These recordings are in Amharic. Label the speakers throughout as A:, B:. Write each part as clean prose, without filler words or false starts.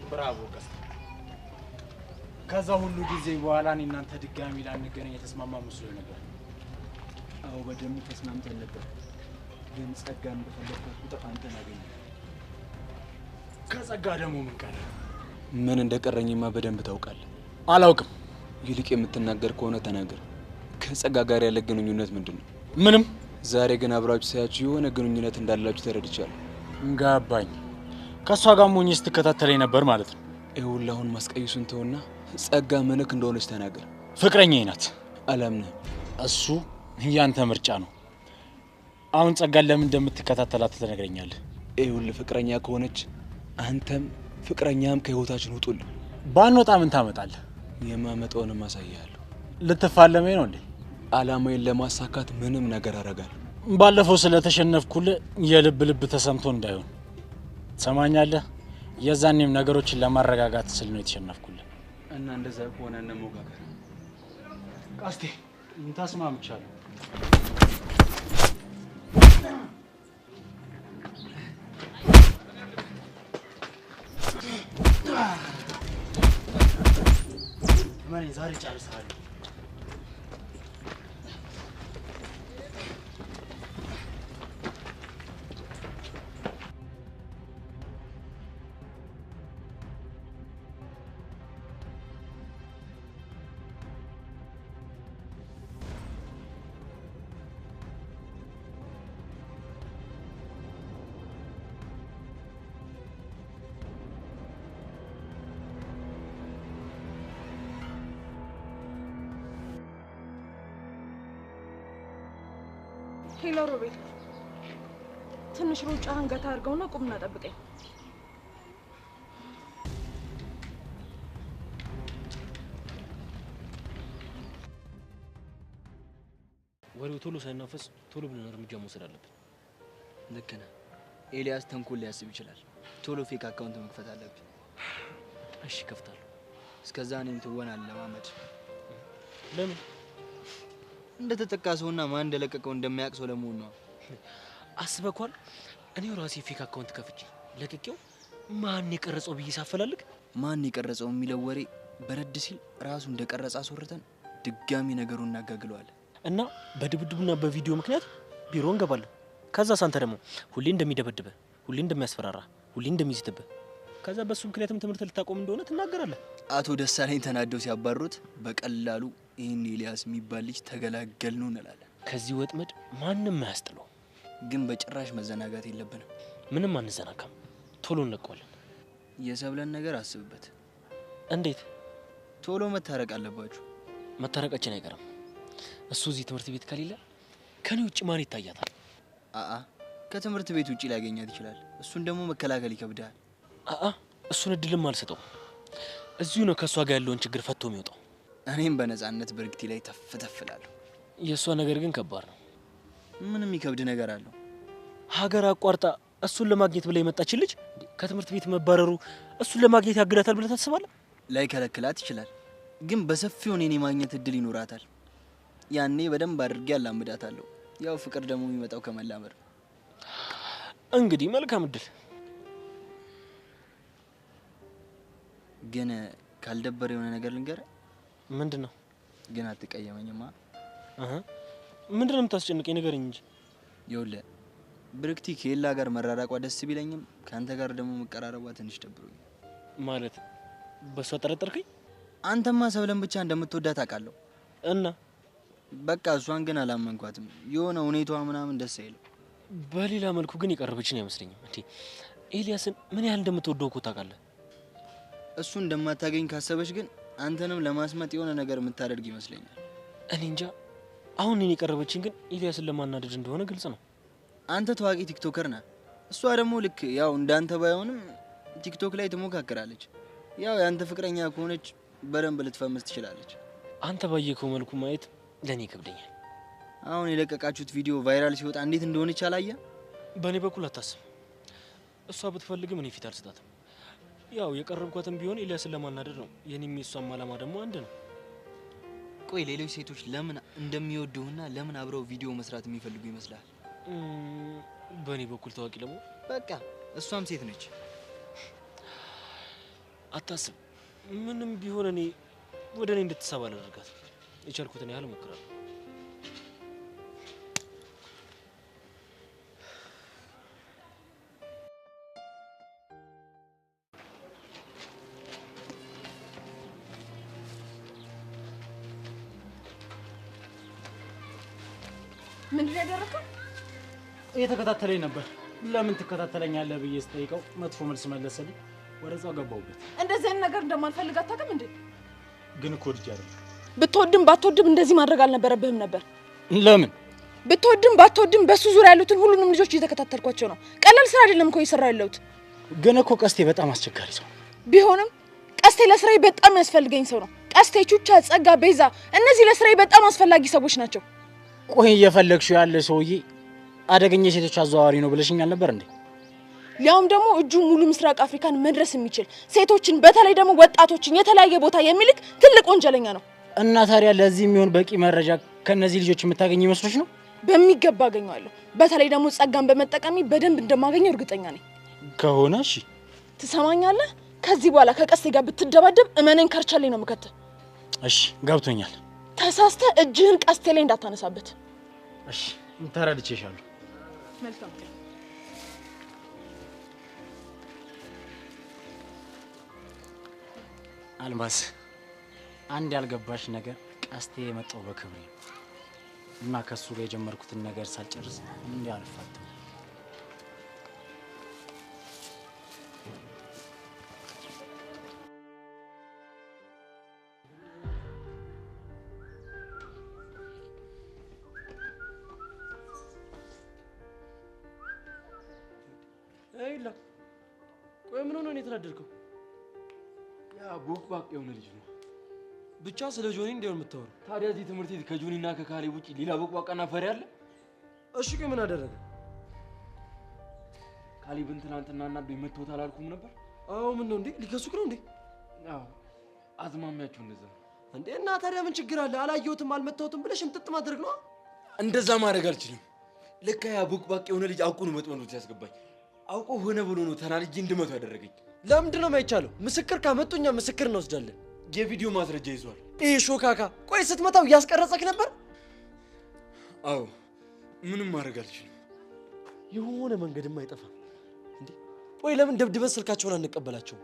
A: ብራቮ ቀስ ከዛ ሁሉ ጊዜ በኋላ እናንተ ድጋሚ ላንገናኝ የተስማማ መስሎ ነበር።
B: አዎ በደንብ ተስማምተን ነበር። ግን ጸጋን በፈለኩት ቁጥር አንተን አገኘ።
A: ከጸጋ ደግሞ ምን ቀረ?
B: ምን እንደቀረኝማ በደንብ ታውቃለህ።
A: አላውቅም።
B: ይልቅ የምትናገር ከሆነ ተናገር። ከጸጋ ጋር ያለ ግንኙነት ምንድነው?
A: ምንም።
B: ዛሬ ግን አብራችሁ ሳያችሁ የሆነ ግንኙነት እንዳላችሁ ተረድቻለሁ።
A: ገባኝ። ከሷ ጋር ሞኝ ስትከታተለኝ ነበር ማለት ነው።
B: ይኸውልህ አሁን ማስቀየሱን ተውና ጸጋ ምንክ እንደሆነች ተናገር።
A: ፍቅረኛዬ ናት።
B: አላምነህም።
A: እሱ ያንተ ምርጫ ነው። አሁን ጸጋን ለምን እንደምትከታተላት ትነግረኛለህ?
B: ይኸውልህ ፍቅረኛ ከሆነች አንተም ፍቅረኛም ከህይወታችን ውጡልኝ።
A: ባንወጣ ምን ታመጣለህ?
B: የማመጣውንም አሳይሃለሁ።
A: ልትፋለመኝ ነው እንዴ?
B: አላማዬን ለማሳካት ምንም ነገር አደርጋለሁ።
A: ባለፈው ስለተሸነፍኩልህ የልብ ልብ ተሰምቶ እንዳይሆን ሰማኛለህ። የዛኔም ነገሮችን ለማረጋጋት ስል ነው የተሸነፍኩልህ።
B: እና እንደዛ ከሆነ እንሞጋገር።
A: ቃስቴ እንታስማምቻለሁ። ማን ዛሬ ጨርሰሃል?
C: ሄሎ ሮቤል፣ ትንሽ ሩጫ አንገታ አድርገውና ቁምና ጠብቀኝ።
D: ወሬው ቶሎ ሳይናፈስ ቶሎ ብለን እርምጃ መውሰድ አለብን።
E: ልክ ነህ። ኤልያስ ተንኮል ሊያስብ ይችላል። ቶሎ ፌክ አካውንት መክፈት አለብን።
D: እሺ ከፍታለሁ።
E: እስከዛ እኔም ትወናል ለማመድ።
D: ለምን?
E: እንደተጠቃ ሰውና ማን እንደለቀቀው እንደሚያውቅ ሰው ለመሆን ነው።
D: አስበኳል። እኔው ራሴ ፌክ አካውንት ከፍቼ ለቅቄው ማን የቀረጸው ብዬ ሳፈላልግ
E: ማን የቀረጸው የሚለው ወሬ በረድ ሲል ራሱ እንደቀረጸ አስወርተን ድጋሚ ነገሩን እናጋግለዋለን።
D: እና በድብድቡና በቪዲዮ ምክንያት ቢሮ እንገባለን። ከዛ ሳንተ ደግሞ ሁሌ እንደሚደበድበ፣ ሁሌ እንደሚያስፈራራ፣ ሁሌ እንደሚዝትበ፣ ከዛ በሱ ምክንያትም ትምህርት ልታቆም እንደሆነ ትናገራለህ።
E: አቶ ደሳለኝ ተናደው ሲያባሩት በቀላሉ ይህን ኤልያስ የሚባል ልጅ ተገላገል ነው እንላለን።
D: ከዚህ ወጥመድ ማንም አያስጥለው።
E: ግን በጭራሽ መዘናጋት የለብንም።
D: ምንም አንዘናካም። ቶሎ እንለቀዋለን።
E: የሰብለን ነገር አስብበት።
D: እንዴት?
E: ቶሎ መታረቅ አለባችሁ።
D: መታረቃችን አይቀርም። እሱ እዚህ ትምህርት ቤት ከሌለ ከኔ ውጭ ማን ይታያታል?
E: ከትምህርት ቤት ውጭ ሊያገኛት ይችላል። እሱን ደግሞ መከላከል ይከብዳል።
D: እሱን እድልም አልሰጠው። እዚሁ ነው ከሷ ጋር ያለውን ችግር ፈቶ የሚወጣው።
E: እኔም በነፃነት በርግቲ ላይ ተፍተፍላለሁ።
D: የሷ ነገር ግን ከባድ ነው።
E: ምንም ይከብድ ነገር አለው?
D: ሀገር አቋርጣ እሱን ለማግኘት ብላ የመጣች ልጅ ከትምህርት ቤት መባረሩ እሱን ለማግኘት ያግላታል ብለህ ታስባለህ?
E: ላይ ከለክላት ይችላል፣ ግን በሰፊው እኔን የማግኘት እድል ይኖራታል። ያኔ በደንብ አድርጌ አላምዳታለሁ። ያው ፍቅር ደግሞ የሚመጣው ከመላመድ።
D: እንግዲህ መልካም እድል።
E: ግን ካልደበረ የሆነ ነገር ልንገር።
D: ምንድነው?
E: ግን አትቀየመኝማ?
D: ምንድነው የምታስጨንቀኝ? ንገረኝ እንጂ።
E: ይኸውልህ ብርክቲ ከሌላ ጋር መራራቋ ደስ ቢለኝም ካንተ ጋር ደግሞ መቀራረቧ ትንሽ ደብሮኝ።
D: ማለት በሷ ጠረጠርከኝ?
E: አንተማ ሰብለን ብቻ እንደምትወዳት አውቃለሁ።
D: እና
E: በቃ እሷን ግን አላመንኳትም። የሆነ ሁኔታዋ ምናምን ደስ አይልም።
D: በሌላ መልኩ ግን የቀረበች ነው አይመስለኝም። እንዴ ኤልያስን ምን ያህል እንደምትወደው እኮ ታውቃለህ።
E: እሱ እንደማታገኝ ካሰበች ግን አንተንም ለማስመጥ የሆነ ነገር የምታደርግ ይመስለኛል።
D: እኔ እንጃ። አሁን እኔን የቀረበችኝ ግን ኤልያስን ለማናደድ እንደሆነ ግልጽ ነው።
E: አንተ ታዋቂ ቲክቶከር ነህ። እሷ ደግሞ ልክ ያው እንዳንተ ባይሆንም ቲክቶክ ላይ ትሞካከራለች። ያው ያንተ ፍቅረኛ ከሆነች በደንብ ልትፈምስ ትችላለች።
D: አንተ ባየከው መልኩ ማየት ለኔ ይከብደኛል።
E: አሁን የለቀቃችሁት ቪዲዮ ቫይራል ሲወጣ እንዴት እንደሆነች አላየ?
D: በእኔ በኩል አታስብ። እሷ ብትፈልግም እኔ ፊት አልሰጣትም። ያው የቀረብኳትም ቢሆን ኤልያስን ለማናደድ ነው። የኔም የሷም አላማ ደግሞ አንድ ነው።
E: ቆይ ሌሎች ሴቶች ለምን እንደሚወዱህና ለምን አብረው ቪዲዮ መስራት የሚፈልጉ ይመስላል?
D: በእኔ በኩል ታዋቂ ደግሞ
E: በቃ እሷም ሴት ነች።
D: አታስብ። ምንም ቢሆን እኔ ወደ እኔ እንድትሳብ አላደርጋት። የቻልኩትን ያህል እሞክራለሁ።
C: ምንድን ነው ያደረከው?
A: እየተከታተለኝ ነበር። ለምን ትከታተለኛለህ ብዬ ስጠይቀው መጥፎ መልስ መለሰልኝ። ወደዛው ገባሁበት።
C: እንደዚህ አይነት ነገር እንደማልፈልግ አታውቅም እንዴ?
A: ግን እኮ ልጅ አይደል።
C: ብትወድም ባትወድም እንደዚህ ማድረግ አልነበረብህም ነበር።
A: ለምን?
C: ብትወድም ባትወድም በሱ ዙሪያ ያሉትን ሁሉንም ልጆች እየተከታተልኳቸው ነው። ቀላል ስራ አይደለም እኮ እየሰራሁ ያለሁት።
A: ግን እኮ ቀስቴ በጣም አስቸጋሪ ሰው
C: ቢሆንም ቀስቴ ለስራዬ በጣም ያስፈልገኝ ሰው ነው። ቀስቴ፣ ቹቻ፣ ጸጋ፣ ቤዛ እነዚህ ለስራዬ በጣም አስፈላጊ ሰዎች ናቸው።
A: ቆይ እየፈለግሽው ያለ ሰውዬ አደገኛ ሴቶች አዘዋዋሪ ነው ብለሽኛል ነበር እንዴ?
C: ያውም ደግሞ እጁ ሙሉ ምስራቅ አፍሪካን መድረስ የሚችል ሴቶችን በተለይ ደግሞ ወጣቶችን የተለያየ ቦታ የሚልክ ትልቅ ወንጀለኛ ነው።
A: እና ታዲያ ለዚህ የሚሆን በቂ መረጃ ከነዚህ ልጆች የምታገኝ ይመስሎሽ ነው?
C: በሚገባ አገኘዋለሁ። በተለይ ደግሞ ጸጋን በመጠቀሚ በደንብ እንደማገኘው እርግጠኛ ነኝ።
A: ከሆነ እሺ፣
C: ትሰማኛለህ? ከዚህ በኋላ ከቀስቴ ጋር ብትደባደብ እመነኝ ከርቻለኝ ነው የምከትህ።
A: እሺ ገብቶኛል።
C: ተሳስተህ እጅህን ቀስቴ ላይ እንዳታነሳበት።
A: እሺ ተረድቼሻለሁ።
C: መልካም።
A: አልማዝ፣ አንድ ያልገባሽ ነገር ቀስቴ የመጣው በክብሬ ነው እና ከሱ ጋር የጀመርኩትን ነገር ሳልጨርስ እንዲህ አልፋትም።
B: አይላ ቆይ ምን ሆነ ነው የተናደድከው? ያ ቦቅባቅ የሆነ ልጅ ነው። ብቻ ስለ ጆኒ እንደው የምታወራው። ታዲያ እዚህ ትምህርት ቤት ከጆኒና ከካሌብ ውጪ ሌላ ቦቅባቃና ፈሪ አለ? እሺ ቆይ ምን አደረገ? ካሌብን ትናንትና እናዶኝ መተውት አላልኩም ነበር? አዎ ምን ነው እንዴ? ሊከሱክ ነው እንዴ? አዎ አዝማሚያችሁ እንደዛ እንዴ? እና ታዲያ ምን ችግር አለ? አላየሁትም አልመተውትም ብለሽ ምጥጥ ማድረግ ነው? እንደዛ ማድረግ አልችልም። ለካ ያ ቦቅባቅ የሆነ ልጅ አውቆ ነው መጥመዶት ያስገባኝ። አውቆ ሆነ ብሎ ነው ተናልጄ እንድመቱ ያደረገኝ። ለምንድን ነው የማይቻለው? ምስክር ካመጡኛ ምስክር እንወስዳለን። የቪዲዮ ማስረጃ ይዟል። ይሄ ሾካካ ቆይ ስትመታው እያስቀረጸክ ነበር? አዎ ምንም ማድረግ አልችልም። የሆነ መንገድማ አይጠፋም እንዴ? ቆይ ለምን ደብድበን ስልካቸውን አንቀበላቸው?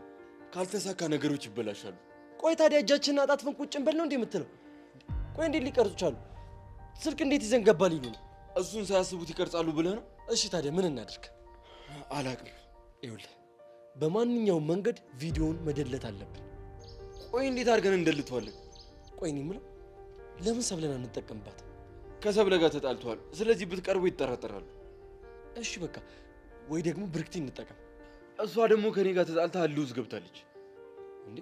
B: ካልተሳካ ነገሮች ይበላሻሉ። ቆይ ታዲያ እጃችንን አጣጥፈን ቁጭ እንበል ነው እንዴ የምትለው? ቆይ እንዴት ሊቀርጹ ቻሉ? ስልክ እንዴት ይዘን ገባ ሊሉ ነው? እሱን ሳያስቡት ይቀርጻሉ ብለህ ነው? እሺ ታዲያ ምን እናድርግ? አላቅም። ይኸውልህ በማንኛውም መንገድ ቪዲዮውን መደለት አለብን። ቆይ እንዴት አድርገን እንደልተዋለን? ቆይ እኔ የምለው ለምን ሰብለን አንጠቀምባት? ከሰብለ ጋር ተጣልተዋል። ስለዚህ ብትቀርቡ ይጠራጠራሉ። እሺ በቃ ወይ ደግሞ ብርክቲ እንጠቀም። እሷ ደግሞ ከኔ ጋር ተጣልታ ልውዝ ገብታለች። እንዴ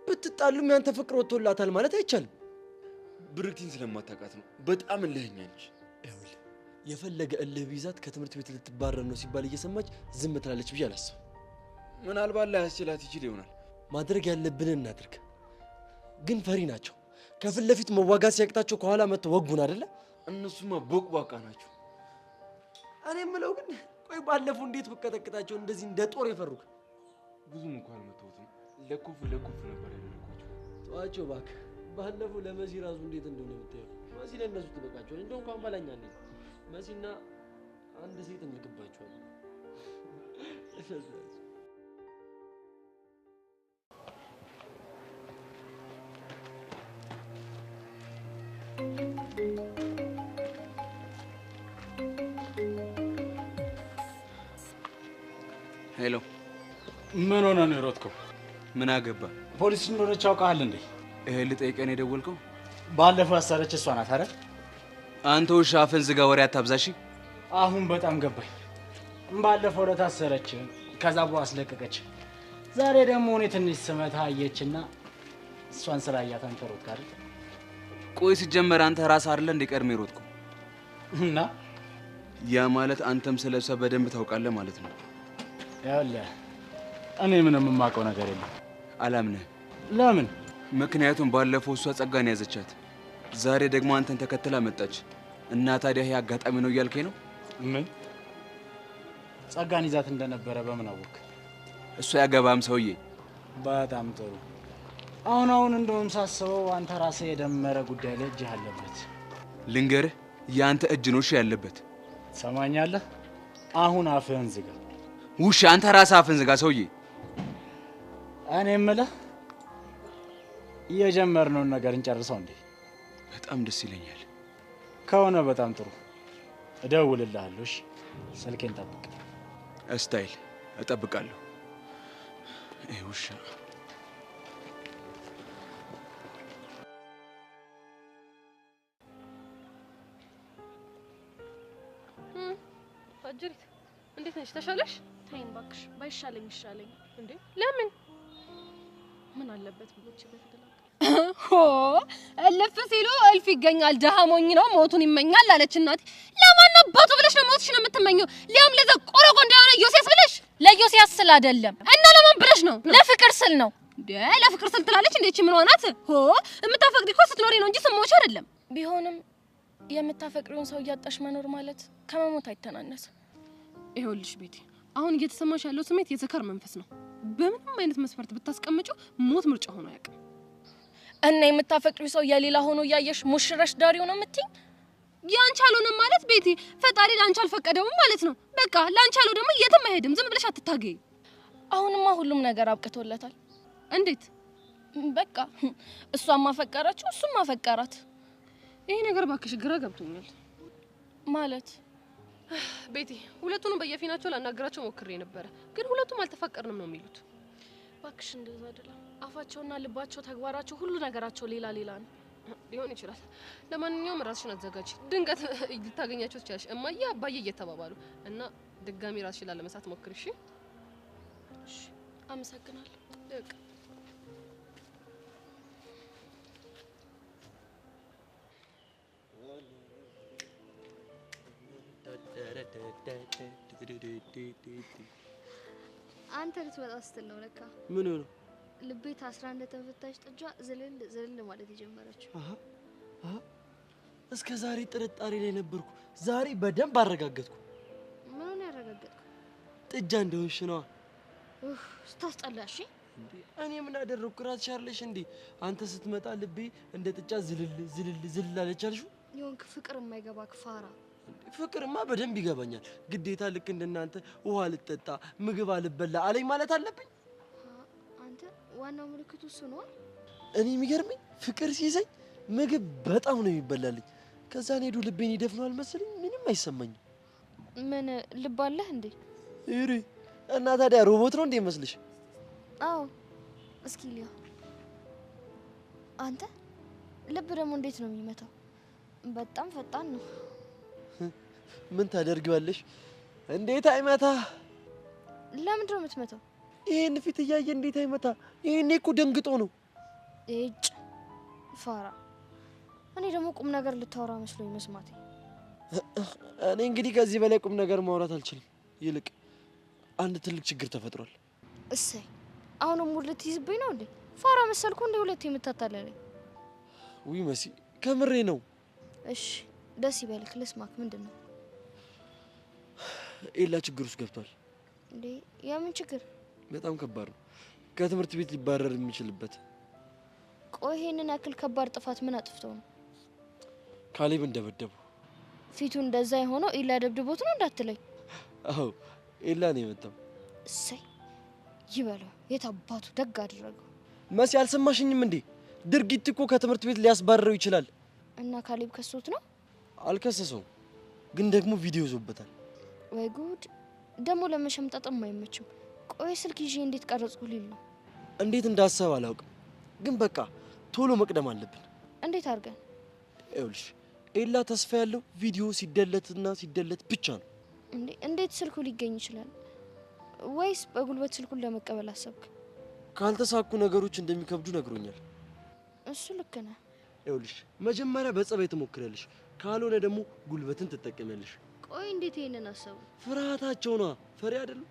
B: ብትጣሉም ያንተ ፍቅር ወጥቶላታል ማለት አይቻልም። ብርክቲን ስለማታውቃት ነው። በጣም እልህኛ ነች። ይኸውልህ የፈለገ እልህ ቢይዛት ከትምህርት ቤት ልትባረር ነው ሲባል እየሰማች ዝም ትላለች ብዬ አላስብም። ምናልባት ላያስችላት ይችል ይሆናል። ማድረግ ያለብንን እናድርግ። ግን ፈሪ ናቸው። ከፊት ለፊት መዋጋት ሲያቅታቸው ከኋላ መጥተው ወጉን አይደለ? እነሱማ ቦቅቧቃ ናቸው። እኔ የምለው ግን ቆይ ባለፈው እንዴት ብቀጠቅጣቸው እንደዚህ እንደ ጦር የፈሩክ? ብዙም እንኳን መተውትም ለኩፍ ነበር ያደረኳቸው። ተዋቸው እባክህ። ባለፈው ለመሲ ራሱ እንዴት እንደሆነ የምታየው። መሲ ለእነሱ ትበቃቸዋል። እንደው እንኳን ባላኛ እንዴ መሲና አንድ ሴት እንልክባቸዋለን።
F: ሄሎ፣
A: ምን ሆነ ነው የሮጥከው?
F: ምን አገባ?
A: ፖሊስ እንደሆነች አውቃለህ እንዴ?
F: ይሄ ልጠይቀን የደወልከው?
A: ባለፈው ያሰረች እሷ ናት አይደል?
F: አንተ ውሻ አፍን ዝጋ፣ ወሬ አታብዛሽ።
A: አሁን በጣም ገባኝ። ባለፈው ለታሰረች ከዛ በኋላ አስለቀቀች። ዛሬ ደግሞ እኔ ትንሽ ስመታ አየችና እሷን ስላያት አንተ ሮጥክ አይደል?
F: ቆይ ሲጀመር አንተ ራስህ አይደለ እንደ ቀድሜ ሮጥከው?
A: እና
F: ያ ማለት አንተም ስለሷ በደንብ ታውቃለህ ማለት ነው።
A: ያለህ እኔ ምንም የማውቀው ነገር የለም።
F: አላምነህ።
A: ለምን?
F: ምክንያቱም ባለፈው እሷ ጸጋን ያዘቻት፣ ዛሬ ደግሞ አንተን ተከትላ መጣች እና ታዲያ ይሄ አጋጣሚ ነው እያልከኝ ነው?
A: ምን? ጸጋን ይዛት እንደነበረ በምን አወቅ?
F: እሷ ያገባም ሰውዬ
A: በጣም ጥሩ። አሁን እንደውም ሳስበው አንተ ራስህ የደመረ ጉዳይ ላይ እጅህ አለበት።
F: ልንገርህ፣ ያንተ እጅ ነው እሺ ያለበት።
A: ሰማኛለህ? አሁን አፍህን ዝጋ።
F: ውሻ፣ አንተ ራስህ አፍህን ዝጋ ሰውዬ።
A: እኔ የምልህ የጀመርነውን ነገር እንጨርሰው እንዴ?
F: በጣም ደስ ይለኛል።
A: ከሆነ በጣም ጥሩ። እደውልልሃለሁ። እሺ፣ ስልኬን ጠብቅ።
F: ስታይል እጠብቃለሁ። ውሻ
G: አጅሪት እንዴት ነሽ? ተሻለሽ?
C: ተይኝ እባክሽ። ባይሻለኝ ይሻለኝ።
G: እንዴ ለምን?
C: ምን አለበት ብሎች በተገላገለ
G: ሆ እልፍ ሲሉ እልፍ ይገኛል። ደሃ ሞኝ ነው ሞቱን ይመኛል አለች እናቴ። ለማን አባቱ ብለሽ ነው ሞትሽ ነው የምትመኘው? ሊያም ለዛ ቆረቆ እንደሆነ ዮሴስ ብለሽ? ለዮሴስ ስል አይደለም። እና ለማን ብለሽ ነው? ለፍቅር ስል ነው። እንዴ ለፍቅር ስል ትላለች እንዴ? እቺ ምን ሆናት? ሆ የምታፈቅሪ እኮ ስትኖሪ ነው እንጂ ስሞች አይደለም።
C: ቢሆንም የምታፈቅሪውን ሰው እያጣሽ መኖር ማለት ከመሞት አይተናነስም።
G: ይኸውልሽ ቤቲ፣ አሁን እየተሰማሽ ያለው ስሜት የሰከር መንፈስ ነው። በምንም አይነት መስፈርት ብታስቀምጪው ሞት ምርጫ ሆኖ አያውቅም።
C: እና የምታፈቅሪው ሰው የሌላ ሆኖ እያየሽ ሙሽረሽ ዳሪው ነው የምትይኝ?
G: ያንቺ አልሆነም ማለት ቤቲ፣ ፈጣሪ ላንቺ አልፈቀደውም ማለት ነው። በቃ ላንቺ አለው ደግሞ የትም አይሄድም። ዝም ብለሽ አትታገይ።
C: አሁንማ ሁሉም ነገር አብቅቶለታል።
G: እንዴት?
C: በቃ እሷም ማፈቀራችሁ እሱም ማፈቀራት።
G: ይሄ ነገር ባክሽ ግራ ገብቶኛል።
C: ማለት
G: ቤቲ፣ ሁለቱንም በየፊናቸው ላናገራቸው ሞክሬ ነበረ፣ ግን ሁለቱም አልተፋቀርንም ነው የሚሉት።
C: ባክሽ እንደዛ አይደለም። አፋቸውና ልባቸው፣ ተግባራቸው፣ ሁሉ ነገራቸው ሌላ ሌላ ነው።
G: ሊሆን ይችላል። ለማንኛውም ራስሽን አዘጋጅ። ድንገት ልታገኛቸው ትችያለሽ። እማዬ አባዬ እየተባባሉ እና ድጋሚ ራስሽን ላለመሳት ሞክሪ። እሺ?
C: እሺ፣ አመሰግናለሁ።
G: በቃ
H: አንተ ልትወጣ ስትል ነው ለካ።
B: ምን ሆነ?
H: ልቤ ታስራ እንደተፈታች ጥጃ ዝልል ማለት የጀመረችው።
B: እስከ ዛሬ ጥርጣሬ ላይ ነበርኩ። ዛሬ በደንብ አረጋገጥኩ።
H: ምኑን ያረጋገጥኩ?
B: ጥጃ እንደሆንሽ ነዋ።
H: ስታስጠላሽ።
B: እኔ ምን አደረኩ? ራስሽ አይደለሽ እንዴ አንተ ስትመጣ ልቤ እንደ ጥጃ ዝልል አለች አልሽው?
H: የሆንክ ፍቅር የማይገባ ፋራ።
B: ፍቅርማ በደንብ ይገባኛል። ግዴታ ልክ እንደናንተ ውሃ ልጠጣ ምግብ አልበላ አለኝ ማለት አለብኝ?
H: አንተ ዋናው ምልክቱ እሱ ነው።
B: እኔ የሚገርመኝ ፍቅር ሲይዘኝ ምግብ በጣም ነው የሚበላልኝ። ከዛን ሄዱ ልቤን ይደፍነዋል መሰለኝ። ምንም አይሰማኝም።
H: ምን ልብ አለህ እንዴ?
B: ይሪ እና ታዲያ ሮቦት ነው እንዴ መስልሽ?
H: አዎ። እስኪ ሊያ አንተ ልብ ደግሞ እንዴት ነው የሚመታው? በጣም ፈጣን ነው።
B: ምን ታደርጊዋለሽ? እንዴት አይመታ?
H: ለምንድን ነው የምትመታው?
B: ይሄን ፊት እያየ እንዴት አይመታ? ይሄኔ እኮ ደንግጦ ነው።
H: እጭ ፋራ። እኔ ደግሞ ቁም ነገር ልታወራ መስሎኝ መስማቴ።
B: እኔ እንግዲህ ከዚህ በላይ ቁም ነገር ማውራት አልችልም። ይልቅ አንድ ትልቅ ችግር ተፈጥሯል።
H: እሰይ፣ አሁንም ሙድ ልትይዝብኝ ነው እንዴ? ፋራ መሰልኩ እንዴ? ሁለቴ የምታታለለኝ።
B: ውይ መሲ፣ ከምሬ ነው።
H: እሺ ደስ ይበልክ፣ ልስማክ። ምንድን ነው?
B: ኤላ ችግር ውስጥ ገብቷል።
H: እንዴ የምን ችግር?
B: በጣም ከባድ ነው። ከትምህርት ቤት ሊባረር የሚችልበት።
H: ቆይ ይሄንን ያክል ከባድ ጥፋት ምን አጥፍተው ነው?
B: ካሌብ እንደበደቡ።
H: ፊቱ እንደዛ የሆነው ኤላ ደብድቦት ነው እንዳትለኝ።
B: አዎ ኤላ ነው የመጣው።
H: እሰይ ይበለው። የት አባቱ ደግ አደረገው።
B: መሲ አልሰማሽኝም እንዴ? ድርጊት እኮ ከትምህርት ቤት ሊያስባረረው ይችላል።
H: እና ካሌብ ከሶት ነው?
B: አልከሰሰውም፣ ግን ደግሞ ቪዲዮ ይዞበታል።
H: ወይ ጉድ! ደግሞ ለመሸምጠጥም አይመችም። ቆይ ስልክ ይዤ እንዴት ቀረጽኩ ሊል ነው።
B: እንዴት እንዳሰብ አላውቅም፣ ግን በቃ ቶሎ መቅደም አለብን።
H: እንዴት አድርገን?
B: ይኸውልሽ ኤላ ተስፋ ያለው ቪዲዮ ሲደለትና ሲደለት ብቻ ነው።
H: እንዴ እንዴት ስልኩ ሊገኝ ይችላል? ወይስ በጉልበት ስልኩን ለመቀበል አሰብክ?
B: ካልተሳኩ ነገሮች እንደሚከብዱ ነግሮኛል።
H: እሱ ልክ ነህ።
B: ይኸውልሽ መጀመሪያ በጸባይ ትሞክሪያለሽ፣ ካልሆነ ደግሞ ጉልበትን ትጠቀሚያለሽ።
H: ቆይ እንዴት ይሄንን አሰቡ?
B: ፍርሃታቸው ነው። ፈሪ አይደለም።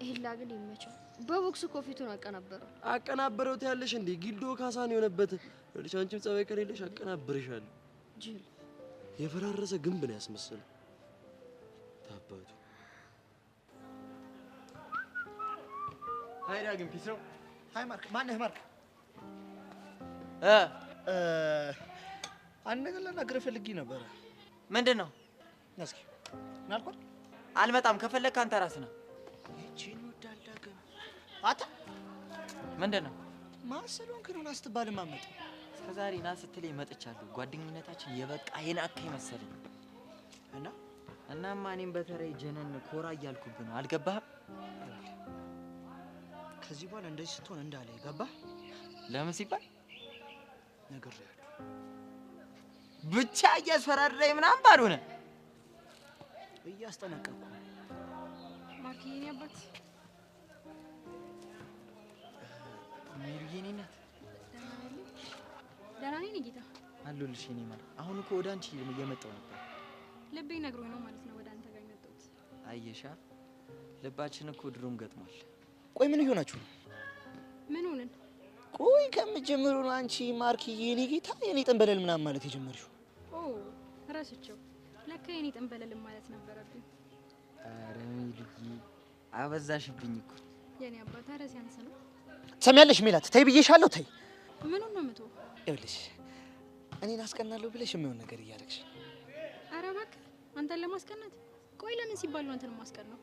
H: ኤላ ግን ይመቸው። በቦክስ እኮ ፊቱን አቀናበረው።
B: አቀናበረው ትያለሽ እንዴ? ጊልዶ ካሳን የሆነበት። ይኸውልሽ አንቺም ጸባይ ከሌለሽ አቀናብርሻለሁ።
H: ጅል
B: የፈራረሰ ግንብ ነው ያስመሰለው። ታባቱ
A: ሀይዳ ግን ፒስ ነው።
I: ሃይ ማርክ፣ ማነህ ማርክ? አንድ ነገር ልናገርህ ፈልጌ ነበረ።
J: ምንድን ነው?
I: እስኪ ምን አልኳት?
J: አልመጣም። ከፈለግህ አንተ ራስህ ነው።
I: ይቺን ወዳልዳገም አታ
J: ምንድን ነው?
I: ማሰሎን ከሆነ አስትባልም አመጣ
J: እስከ ዛሬ ና ስትለኝ መጥቻለሁ። ጓደኝነታችን የበቃ የናከኝ መሰለኝ እናማ እኔም በተለይ ጀነን ኮራ እያልኩብህ ነው። አልገባህም?
I: ከዚህ በኋላ እንደዚህ ስትሆን እንዳለ ገባህ?
J: ለምን ሲባል
I: ነግሬሃለሁ።
J: ብቻ እያስፈራራኝ ምናምን ባልሆነ
I: እያስጠነቀቅኩ
K: ማርክ የኔ አባት
J: ሜሪ የኔ ናት።
K: ደህና ነኝ ጌታ
J: አለሁልሽ የኔ ማር። አሁን እኮ ወደ አንቺ እየመጣሁ ነበር።
K: ልቤ ነግሮኝ ነው ማለት ነው ወደ አንተ ጋር የመጣሁት።
J: አየሻ ልባችን እኮ ድሮም ገጥሟል።
I: ቆይ ምን እየሆናችሁ ነው?
K: ምን ሆነን?
I: ቆይ ከምትጀምሩ ነው አንቺ ማርክ የኔ ጌታ የኔ ጠንበለል ምናምን ማለት የጀመርሽው?
K: ኦ ረስቼው። ለካ የኔ ጠንበለል ማለት ነበረብኝ።
J: ኧረ ሜሪዬ አበዛሽብኝ እኮ
K: የኔ አባት። ኧረ ሲያንስ ነው።
I: ትሰሚያለሽ ሜላት? ተይ ብዬሻለሁ። ተይ።
K: ምኑን ነው የምትወው?
I: ይኸውልሽ እኔን አስቀናለሁ ብለሽ የሚሆን ነገር እያደረግሽ።
K: ኧረ እባክህ አንተን ለማስቀናት። ቆይ ለምን ሲባል ነው አንተን ማስቀናው?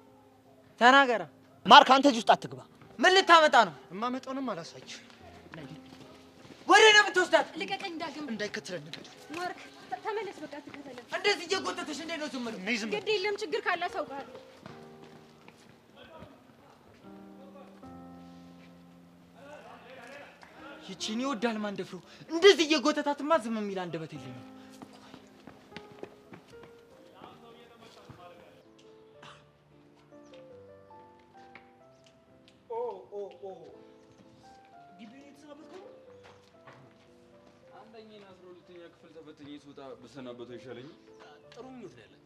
J: ተናገራ
I: ማርክ። አንተ እዚህ ውስጥ አትግባ።
J: ምን ልታመጣ ነው?
I: የማመጣውንም አላሳይሽ።
J: ወደ ነው የምትወስዳት?
K: ልቀቀኝ ዳግም።
I: እንዳይከተለን ነገር
K: ማርክ ተመለስ። በቃ ትከተለን።
J: እንደዚህ እየጎተተሽ እንዴት ነው ዝም ብለው?
K: ግድ የለም ችግር ካለ አሳውቅሃለሁ።
J: ይቺን ይወዳል ማንደፍሮ። እንደዚህ እየጎተታትማ ዝም የሚል አንደበት የለኝም።
F: አንደኛና 12ኛ ክፍል ተፈትኜ ስወጣ በሰናበተው ይሻለኛል።
D: ጥሩ ምኞት ነው ያለኝ፣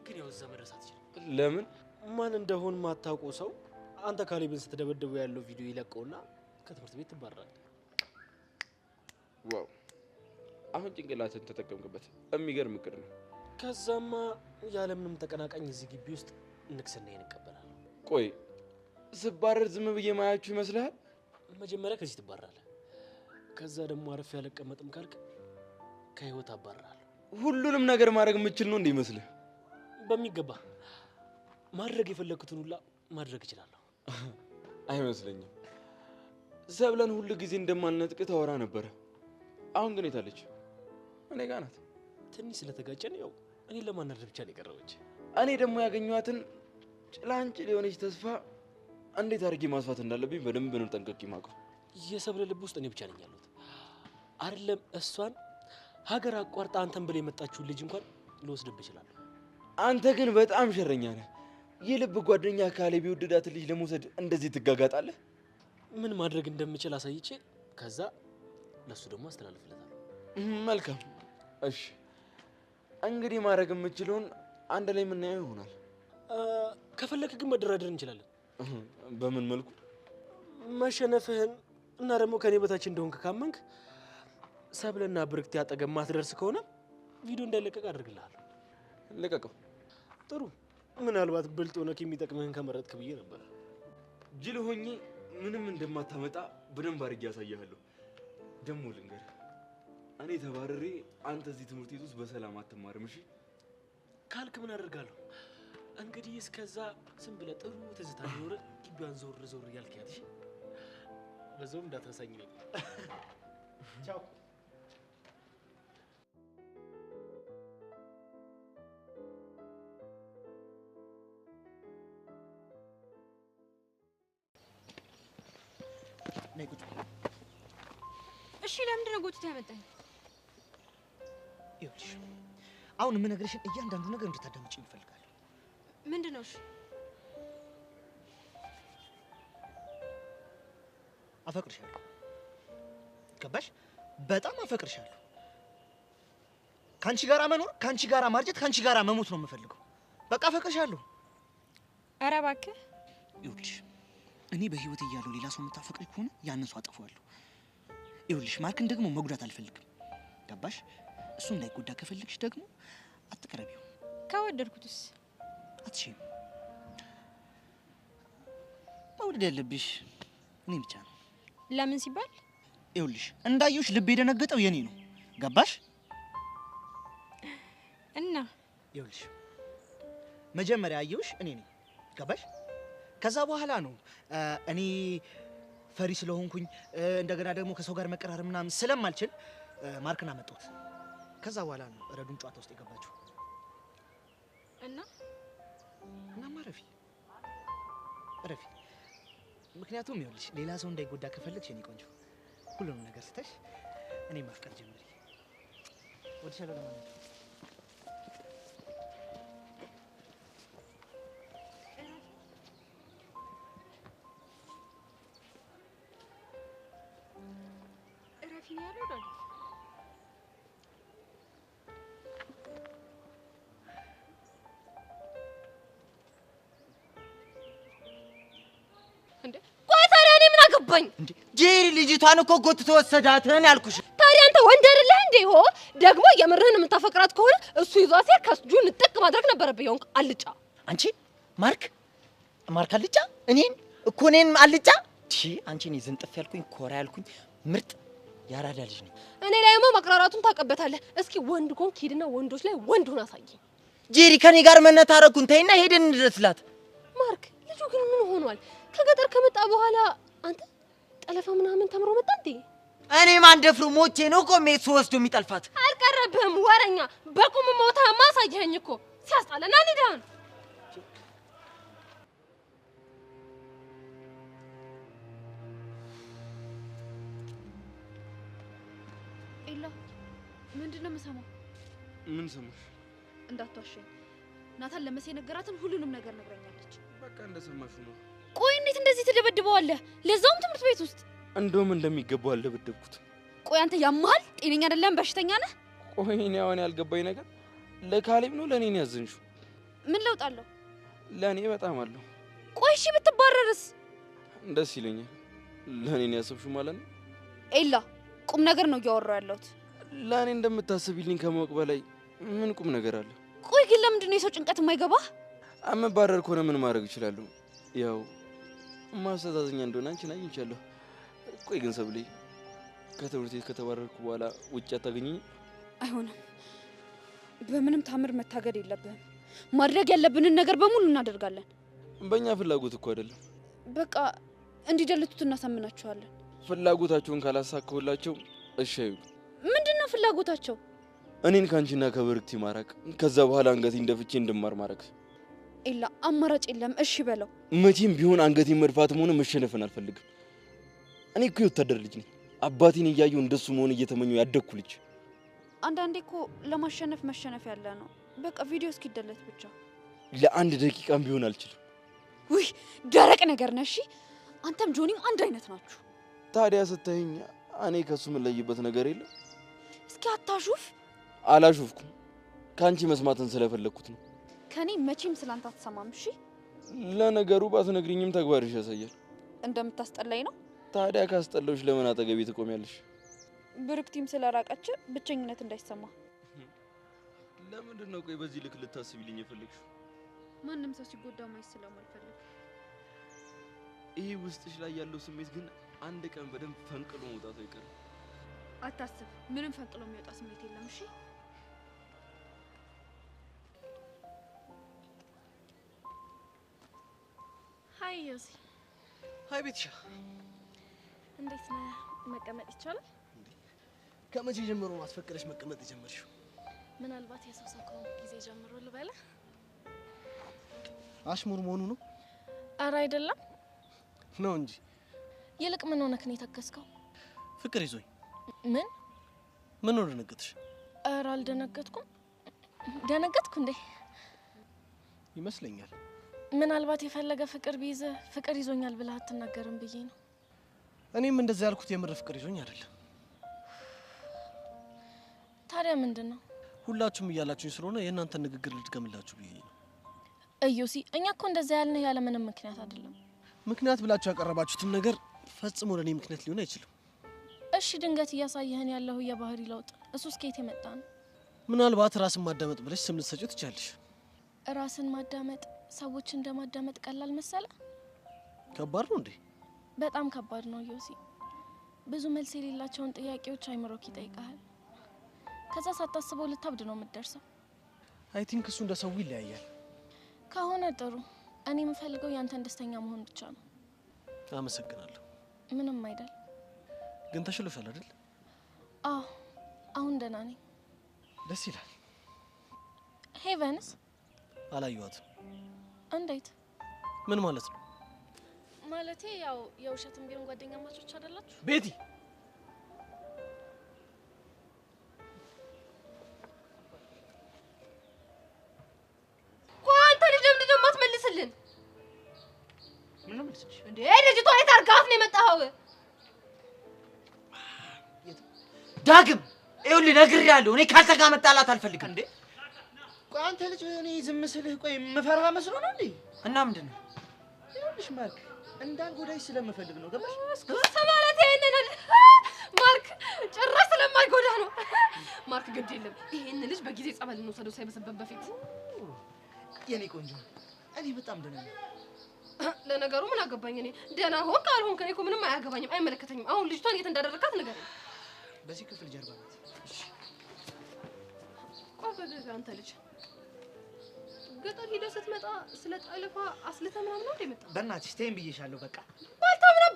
D: ግን ያው እዛ መድረስ አትችልም።
F: ለምን?
D: ማን እንደሆን ማታውቀው ሰው አንተ ካሌብን ስትደበድበው ያለው ቪዲዮ ይለቀውና ከትምህርት ቤት ትባረራለህ።
F: ዋው! አሁን ጭንቅላትን ተጠቀምክበት። የሚገርም እቅድ ነው።
D: ከዛማ ያለምንም ተቀናቃኝ እዚህ ግቢ ውስጥ ንግስናዬን እቀበላለሁ።
F: ቆይ ስባረር ዝም ብዬ ማያችሁ ይመስልሃል?
D: መጀመሪያ ከዚህ ትባረራለህ። ከዛ ደግሞ አረፍ ያለቀመጥም ካልክ ከህይወት አባረራለሁ።
F: ሁሉንም ነገር ማድረግ የምችል ነው እንዴ ይመስልህ?
D: በሚገባ ማድረግ የፈለኩትን ሁላ ማድረግ እችላለሁ።
F: አይመስለኝም። ሰብለን ሁሉ ጊዜ እንደማልነጥቅ ታወራ ነበረ። አሁን ግን የታለች? እኔ ጋር ናት።
D: ትንሽ ስለተጋጨን ያው እኔን ለማናደድ ብቻ ነው የቀረበች።
F: እኔ ደግሞ ያገኘኋትን ጭላንጭል የሆነች ተስፋ እንዴት አድርጌ ማስፋት እንዳለብኝ በደንብ ነው ጠንቅቄ የማውቀው።
D: የሰብለ ልብ ውስጥ እኔ ብቻ ነኝ ያለሁት። አይደለም እሷን ሀገር አቋርጣ አንተን ብላ የመጣችውን ልጅ እንኳን ልወስድብህ እችላለሁ።
F: አንተ ግን በጣም ሸረኛ ነህ። የልብ ጓደኛ ካሌብ የወደዳትን ልጅ ለመውሰድ እንደዚህ ትጋጋጣለህ?
D: ምን ማድረግ እንደምችል አሳይቼ ከዛ ለሱ ደግሞ አስተላልፍለታለሁ።
F: መልካም እሺ። እንግዲህ ማድረግ የምችለውን አንድ ላይ የምናየው ይሆናል።
D: ከፈለክ ግን መደራደር እንችላለን።
F: በምን መልኩ?
D: መሸነፍህን እና ደግሞ ከኔ በታች እንደሆንክ ካመንክ ሰብለና ብርክት ያጠገብ ማትደርስ ከሆነ ቪዲዮ እንዳይለቀቅ አድርግልሃለሁ።
F: ለቀቀው።
D: ጥሩ። ምናልባት ብልጥ ሆነህ የሚጠቅምህን ከመረጥክ ብዬ ነበር።
F: ጅል ሆኜ ምንም እንደማታመጣ በደንብ አድርጌ ያሳያለሁ። ደግሞ ልንገርህ፣ እኔ ተባረሬ አንተ እዚህ ትምህርት ቤት ውስጥ በሰላም አትማርም። እሺ
D: ካልክ ምን አደርጋለሁ? እንግዲህ እስከዛ ዝም ብለህ ጥሩ ትዝታ ሊኖርህ ግቢዋን ዞር ዞር እያልክ ያት። እሺ በዛውም እንዳትረሳኝ ነው። ቻው።
I: ነይ ቁጭ።
K: እሺ ለምንድን ነው ጎትተህ ያመጣኝ?
I: ይኸውልሽ አሁን የምነግርሽን እያንዳንዱ ነገር እንድታዳምጪኝ እፈልጋለሁ።
K: ምንድን ነው? እሺ
I: አፈቅርሻለሁ። ገባሽ? በጣም አፈቅርሻለሁ። ካንቺ ጋራ መኖር፣ ካንቺ ጋራ ማርጀት፣ ካንቺ ጋራ መሞት ነው የምፈልገው። በቃ አፈቅርሻለሁ።
K: ኧረ እባክህ።
I: ይኸውልሽ እኔ በህይወት እያለሁ ሌላ ሰው የምታፈቅሪ ከሆነ ያንን ሰው አጠፋዋለሁ። ይኸውልሽ ማርክን ደግሞ መጉዳት አልፈልግም። ገባሽ? እሱ እንዳይጎዳ ከፈልግሽ ደግሞ አትቅረቢው።
K: ከወደድኩትስ?
I: አትሽም። መውደድ ያለብሽ እኔ ብቻ ነው።
K: ለምን ሲባል
I: ይኸውልሽ እንዳየሁሽ ልብ የደነገጠው የኔ ነው። ገባሽ?
K: እና
I: ይኸውልሽ መጀመሪያ አየሁሽ እኔ ነኝ። ገባሽ? ከዛ በኋላ ነው እኔ ፈሪ ስለሆንኩኝ እንደገና ደግሞ ከሰው ጋር መቀራረብ ምናምን ስለማልችል ማርክን አመጣሁት። ከዛ በኋላ ነው ረዱን ጨዋታ ውስጥ የገባችው። እናማ ረፊ ምክንያቱም ይኸውልሽ ሌላ ሰው እንዳይጎዳ ከፈለግሽ የኔ ቆንጆ ሁሉንም ነገር ስተሽ እኔ ማፍቀር ጀምሪ። ወድሻለሁ ለማለት
K: ረፊ ነው ያለው ዳኒ።
G: እንዴ ቆይ ታዲያ እኔ ምን አገባኝ
J: እንዴ? ጄሪ ልጅቷን እኮ ጎትቶ ወሰዳት ነው ያልኩሽ።
G: ታዲያ አንተ ወንድ አይደለህ እንዴ? ሆ ደግሞ የምርህን የምታፈቅራት ከሆነ እሱ ይዟት ሲሄድ ከእጁን ጥቅ ማድረግ ነበረብህ። ይሁን አልጫ
J: አንቺ ማርክ አልጫ እኔን አልጫ አንቺ እኔ ዝንጥፍ ያልኩኝ ኮራ ያልኩኝ ምርጥ ያራዳ ልጅ ነኝ።
G: እኔ ላይማ ማቅራራቱን ታቀበታለህ። እስኪ ወንድ ኮንክ ሂድና ወንዶች ላይ ወንዱን አሳየኝ።
J: ጄሪ ከኔ ጋር መነታረኩን ተይና ሄደን እንድረስላት።
G: ማርክ ልጁ ግን ምን ሆኗል? ከገጠር ከመጣ በኋላ አንተ ጠለፋ ምናምን ተምሮ መጣ እንዴ?
J: እኔ ማን ደፍሮ ሞቼ ነው ቆሜ እሱ ወስዶ የሚጠልፋት?
G: አልቀረብህም ወረኛ። በቁም ሞታ ማሳየኸኝ እኮ ሲያስጣለና እንሂዳን።
K: ኤላ ምንድነው የምሰማው?
F: ምን ሰማሽ?
K: እንዳትዋሸኝ። ናታን ለመሲ የነገራትን ሁሉንም ነገር ነግረኛለች።
F: በቃ እንደሰማሽው ነው።
K: ቆይ እንዴት እንደዚህ ትደበድበዋለህ? ለዛውም ትምህርት ቤት ውስጥ።
F: እንደውም እንደሚገባው አልደበደብኩት።
K: ቆይ አንተ ያማል? ጤነኛ አይደለም? በሽተኛ ነህ?
F: ቆይ እኔ አሁን ያልገባኝ ነገር ለካሌብ ነው ለኔ ነው ያዘንሽው?
K: ምን ለውጥ አለው?
F: ለኔ በጣም አለው።
K: ቆይ እሺ ብትባረርስ?
F: ደስ ይለኛል። ለኔ ነው ያሰብሽው ማለት ነው?
K: ኤላ ቁም ነገር ነው እያወራሁ ያለሁት።
F: ለኔ እንደምታስቢልኝ ከማወቅ በላይ ምን ቁም ነገር አለ?
K: ቆይ ግን ለምንድን ነው የሰው ጭንቀት የማይገባህ?
F: አመባረር ከሆነ ምን ማድረግ እችላለሁ? ያው ማስተዛዘኛ እንደሆነ አንቺን አግኝቻለሁ። ቆይ ግን ሰብሌ ከትምህርት ቤት ከተባረርኩ በኋላ ውጭ አታገኘኝ?
K: አይሆንም። በምንም ታምር መታገድ የለብህም። ማድረግ ያለብንን ነገር በሙሉ እናደርጋለን።
F: በእኛ ፍላጎት እኮ አይደለም።
K: በቃ እንዲደልቱት እናሳምናቸዋለን።
F: ፍላጎታቸውን ካላሳካሁላቸው እሺ አይሉ።
K: ምንድነው ፍላጎታቸው?
F: እኔን ካንቺና ከበርክቲ ማራቅ፣ ከዛ በኋላ አንገቴን ደፍቼ እንድማር ማረግ።
K: ኤላ አማራጭ የለም። እሺ በለው።
F: መቼም ቢሆን አንገቴን መድፋትም ሆነ መሸነፍን አልፈልግም። እኔ እኮ የወታደር ልጅ ነኝ። አባቴን እያየሁ እንደሱ መሆን እየተመኘሁ ያደግኩ ልጅ።
K: አንዳንዴ እኮ ለማሸነፍ መሸነፍ ያለ ነው። በቃ ቪዲዮ እስኪደለት ብቻ።
F: ለአንድ ደቂቃም ቢሆን አልችልም።
K: ውይ ደረቅ ነገር ነሽ። አንተም ጆኒም አንድ አይነት ናችሁ።
F: ታዲያ ስታይኝ እኔ ከሱ ምን ለይበት ነገር የለም?
K: እስኪ አታሹፍ።
F: አላሹፍኩም። ካንቺ መስማትን ስለፈለኩት ነው።
K: ከኔ መቼም ስላንተ አትሰማም። እሺ
F: ለነገሩ ባትነግሪኝም ተግባርሽ ያሳያል።
K: እንደምታስጠላኝ ነው።
F: ታዲያ ካስጠላውሽ ለምን አጠገቤ ትቆሚያለሽ?
K: ብርክቲም ስለራቀች ብቸኝነት እንዳይሰማ።
F: ለምንድን ነው ቆይ በዚህ ልክ ልታስቢልኝ የፈለግሽው?
K: ማንም ሰው ሲጎዳ ማየት ስለማልፈልግ።
F: ይሄ ውስጥሽ ላይ ያለው ስሜት ግን አንድ ቀን በደንብ ፈንቅሎ መውጣቱ አይቀርም።
K: አታስብ፣ ምንም ፈንቅሎ የሚወጣ ስሜት የለም። እሺ
C: ሃይ ዮሲ።
B: ሃይ ቤትሻ፣
C: እንዴት ነህ? መቀመጥ ይቻላል?
B: ከመቼ ጀምሮ ማስፈቀደሽ መቀመጥ የጀመርሽው?
C: ምናልባት የሰው ሰው ከሆንኩ ጊዜ ጀምሮ ልበልህ።
B: አሽሙር መሆኑ ነው?
C: ኧረ አይደለም
B: ነው እንጂ።
C: ይልቅ ምን ሆነክ ነው የተከስከው?
B: ፍቅር ይዞኝ።
C: ምን
B: ሆነ ደነገጥሽ?
C: ኧረ አልደነገጥኩም። ደነገጥኩ እንዴ?
B: ይመስለኛል።
C: ምናልባት የፈለገ ፍቅር ቢይዝ ፍቅር ይዞኛል ብለህ አትናገርም ብዬ ነው።
B: እኔም እንደዛ ያልኩት የምር ፍቅር ይዞኝ አይደለም።
C: ታዲያ ምንድን ነው?
B: ሁላችሁም እያላችሁኝ ስለሆነ የእናንተን ንግግር ልድገምላችሁ ብዬ ነው።
C: እዮሲ፣ እኛ እኮ እንደዛ ያልንህ ያለ ምንም ምክንያት አይደለም።
B: ምክንያት ብላችሁ ያቀረባችሁትን ነገር ፈጽሞ ለኔ ምክንያት ሊሆን አይችልም።
C: እሺ፣ ድንገት እያሳየህን ያለው የባህሪ ለውጥ እሱስ ከየት የመጣ ነው?
B: ምናልባት ራስን ማዳመጥ ብለሽ ስም ልትሰጪው ትችያለሽ።
C: ራስን ማዳመጥ ሰዎች እንደማዳመጥ ቀላል መሰለ?
B: ከባድ ነው እንዴ?
C: በጣም ከባድ ነው ዮሲ። ብዙ መልስ የሌላቸውን ጥያቄዎች አይምሮክ ይጠይቃል። ከዛ ሳታስበው ልታብድ ነው የምትደርሰው።
D: አይ ቲንክ እሱ እንደሰው ይለያያል።
C: ከሆነ ጥሩ። እኔ የምፈልገው ያንተን ደስተኛ መሆን ብቻ ነው።
D: አመሰግናለሁ።
C: ምንም አይደል።
D: ግን ተሽሎሻል አይደል?
C: አዎ አሁን ደህና ነኝ።
D: ደስ ይላል።
C: ሄቨንስ
D: አላየኋትም።
C: እንዴት?
D: ምን ማለት ነው?
C: ማለቴ ያው የውሸትም ቢሆን ጓደኛ ማቾች አይደላችሁ?
D: ቤቲ
G: አንተ ልጅ ለምንድን ነው የማትመልስልን?
J: ምን ነው መልስልሽ?
G: እንዴ ልጅቷ የት አድርጋት ነው የመጣኸው?
J: ዳግም ይኸውልህ ነግሬሃለሁ። እኔ ካንተ ጋር መጣላት አልፈልግም። እንዴ
E: ቆይ አንተ ልጅ እኔ ዝም ስልህ ቆይ መፈራ መስሎ ነው እንዴ?
J: እና ምንድን ነው?
E: ይኸውልሽ ማርክ እንዳልጎዳሽ ስለምፈልግ ነው። ገባሽ?
G: ማለት ይሄንን ማርክ ጭራሽ ስለማይጎዳ ነው። ማርክ ግድ የለም ይሄን ልጅ በጊዜ ጸበል እንውሰደው ሳይበሰበት በፊት።
E: የኔ ቆንጆ እኔ በጣም ደህና ነኝ።
G: ለነገሩ ምን አገባኝ እኔ ደህና ሆንክ አልሆንክ እኔ እኮ ምንም አያገባኝም አይመለከተኝም። አሁን ልጅቷን የት እንዳደረካት ንገረኝ።
E: በዚህ ክፍል ጀርባ ናት። እሺ
G: ቆይ በገዛ አንተ ልጅ ገጠር ሄደህ ስትመጣ ስለ ጠለፋ አስልተህ ምናምን ነው የመጣው?
E: በእናትሽ ተይኝ ብዬሻለሁ። በቃ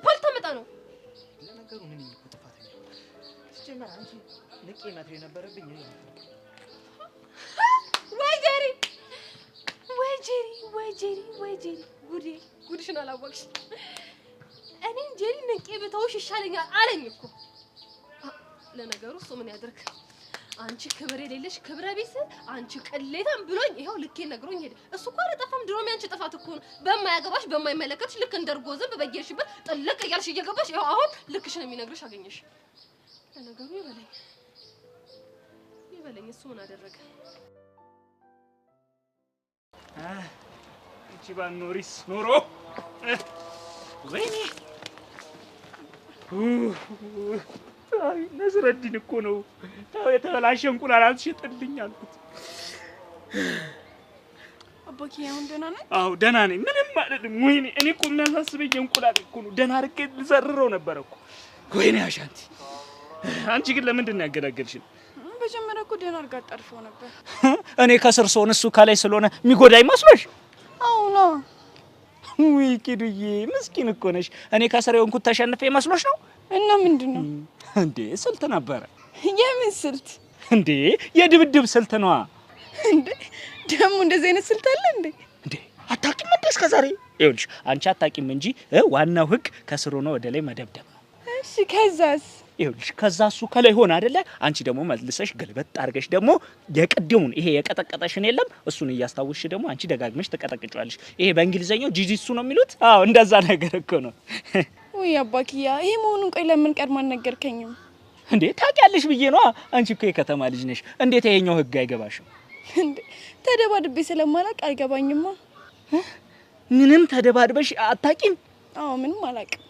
G: ባልተመጣ ነው።
E: ለነገሩ ምን ይልኩ ጥፋተኛ ሲጀመር አንቺ ንቄ መተው የነበረብኝ እኔ ነው።
G: ወይ ጄሪ ጉድሽን አላወቅሽ። እኔ ጄሪ ንቄ ብተውሽ ይሻለኛል አለኝ እኮ። ለነገሩ እሱ ምን ያድርግ? አንቺ ክብር የሌለሽ ክብረ ቢስ አንቺ ቅሌታም ብሎኝ ይሄው ልኬ ነግሮኝ ሄደ። እሱ እኮ አልጠፋም። ድሮም ያንቺ ጥፋት እኮ ነው። በማያገባሽ በማይመለከትሽ ልክ እንደርጎ ዝም በየሽበት ጥልቅ እያልሽ እየገባሽ ይሄው አሁን ልክሽን የሚነግርሽ አገኘሽ። ለነገሩ ይበለኝ እሱ ምን አደረገ?
A: እቺ ባኖሪስ ኖሮ ወይኔ አይ ነዝረዲን እኮ ነው ታው የተበላሸ እንቁላል አልሽጥልኝ አልኩት።
C: አባኪ አሁን ደህና ነህ?
A: አዎ ደህና ነኝ። ምንም አይደለም። ወይኔ እኔ እኮ የሚያሳስበኝ እንቁላል እኮ ነው። ደህና አድርጌ ልዘርረው ነበር እኮ። ወይኔ አሻንቲ አንቺ ግን ለምንድን ነው ያገላገልሽኝ?
C: በጀመረ እኮ ደህና አድርጋ ጠርፈው ነበር።
A: እኔ ከስር ስሆን እሱ ከላይ ስለሆነ የሚጎዳኝ መስሎሽ?
C: አዎ ነው።
A: ውይ ኪዱዬ ምስኪን እኮ ነሽ። እኔ ከስር የሆንኩት ተሸንፌ መስሎሽ ነው?
C: እና ምንድነው?
A: እንዴ ስልት ነበረ።
C: የምን ስልት?
A: እንዴ የድብድብ ስልት ነዋ።
C: እንዴ ደግሞ እንደዚህ አይነት ስልት አለ እንዴ?
A: እንዴ አታውቂም እንዴ እስከዛሬ? ይኸውልሽ አንቺ አታውቂም እንጂ ዋናው ህግ ከስር ሆኖ ወደ ላይ መደብደብ ነው።
C: እሺ ከዛስ?
A: ይኸውልሽ ከዛ እሱ ከላይ ሆነ አይደለ? አንቺ ደግሞ መልሰሽ ገልበጥ አድርገሽ ደግሞ የቀደሙን ይሄ የቀጠቀጠሽን የለም እሱን እያስታወስሽ ደግሞ አንቺ ደጋግመሽ ተቀጠቅጫለሽ። ይሄ በእንግሊዘኛው ጂጂሱ ነው የሚሉት። አዎ እንደዛ ነገር እኮ ነው።
C: ወይ አባኪያ ይሄ መሆኑን ቆይ ለምን ቀድማ አልነገርከኝም?
A: እንዴ ታውቂያለሽ ብዬ ነው። አንቺ እኮ የከተማ ልጅ ነሽ። እንዴት ይሄኛው ህግ አይገባሽም?
C: እንዴ ተደባድቤ ስለማላውቅ አይገባኝማ።
A: ምንም ተደባድበሽ አታውቂም?
C: አዎ ምንም አላውቅም።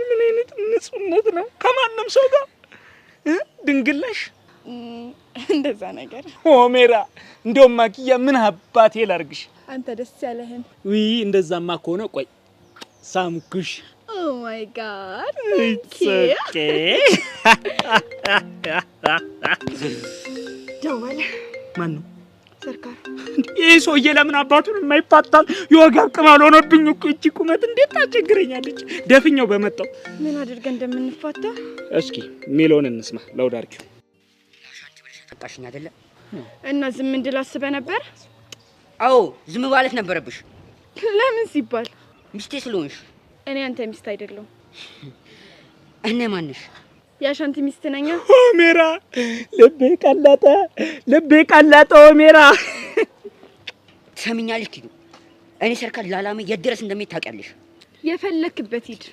A: ምን አይነት ንጹህነት ነው? ከማንም ሰው ጋር ድንግልሽ
C: እንደዛ ነገር
A: ሆሜራ። እንደውም ማኪያ ምን አባቴ ላርግሽ?
C: አንተ ደስ ያለህን።
A: ውይ እንደዛማ ከሆነ ቆይ ሳምኩሽ።
C: ኦ ማይ ጋድ
A: ኦኬ
C: ደወለ።
A: ማን ነው?
C: ሰርካር።
A: ይሄ ሰውዬ ለምን አባቱን የማይፋታል? የወገብ ቅማል ሆነብኝ እኮ። እቺ ቁመት እንዴት ታቸግረኛለች። ደፍኛው በመጣው
C: ምን አድርገን እንደምንፋታ
A: እስኪ ሚሊዮን እንስማ። ለውዳርኪው
L: ሻንቺ ብለሽ ተጣጣሽኝ አይደለ?
C: እና ዝም እንድል አስበህ ነበር?
L: አዎ ዝም ማለት ነበረብሽ።
C: ለምን ሲባል?
L: ሚስቴ ስለሆንሽ።
C: እኔ አንተ ሚስት አይደለሁም።
L: እኔ ማንሽ?
C: የአሻንቲ ሚስት ነኝ።
A: ሆሜራ ልቤ ቀለጠ ሆሜራ።
L: ትሰሚኛለሽ ኪዱ? እኔ ሰርካር ላላሜ የት ድረስ እንደሚሄድ ታውቂያለሽ?
C: የፈለክበት ሂድ።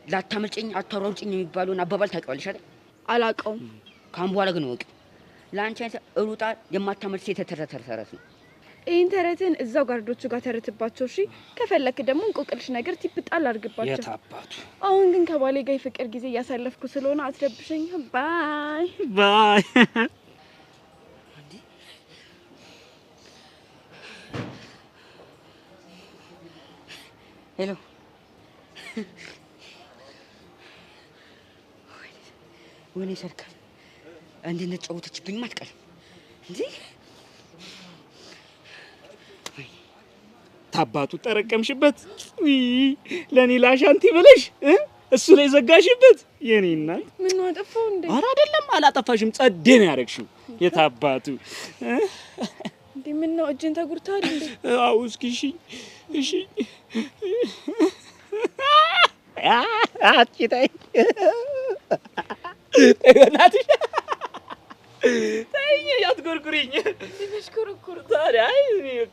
L: ላታመልጭኝ አታሯሩጭኝ የሚባለውን አባባል ታውቂዋለሽ አይደል?
C: አላውቀውም።
L: ካሁን በኋላ ግን ወቅ ለአንቺ አይነት ሩጣ የማታመልጥ ሴት ተረት ነው።
C: ይሄን ተረትን እዛው ጋርዶቹ ጋር ተረትባቸው። እሺ ከፈለክ ደግሞ እንቆቅልሽ ነገር ቲፕ ጣል አድርግባቸው።
A: የታባቱ።
C: አሁን ግን ከባሌ ጋር ፍቅር ጊዜ እያሳለፍኩ ስለሆነ አትረብሸኝ። ባይ
A: ባይ።
L: ሄሎ ወይኔ ሰርካል እንድንጫወተችብኝ አትቀርም እንዴ?
A: ታባቱ ጠረቀምሽበት ለኔ ላሻንቲ ብለሽ እሱ ላይ ዘጋሽበት የኔ እናት።
C: ምን አጠፋው እንዴ?
A: ኧረ አይደለም አላጠፋሽም፣ ጸዴ ነው ያደረግሽው። የታባቱ
C: እንዴ ምን ነው እጅን ተጉርታል እንዴ?
A: አው እስኪ እሺ አጥቂታይ እናትሽ ታይኝ ያትጎርጉሪኝ
C: ይሽኩርኩር
A: ታዲያ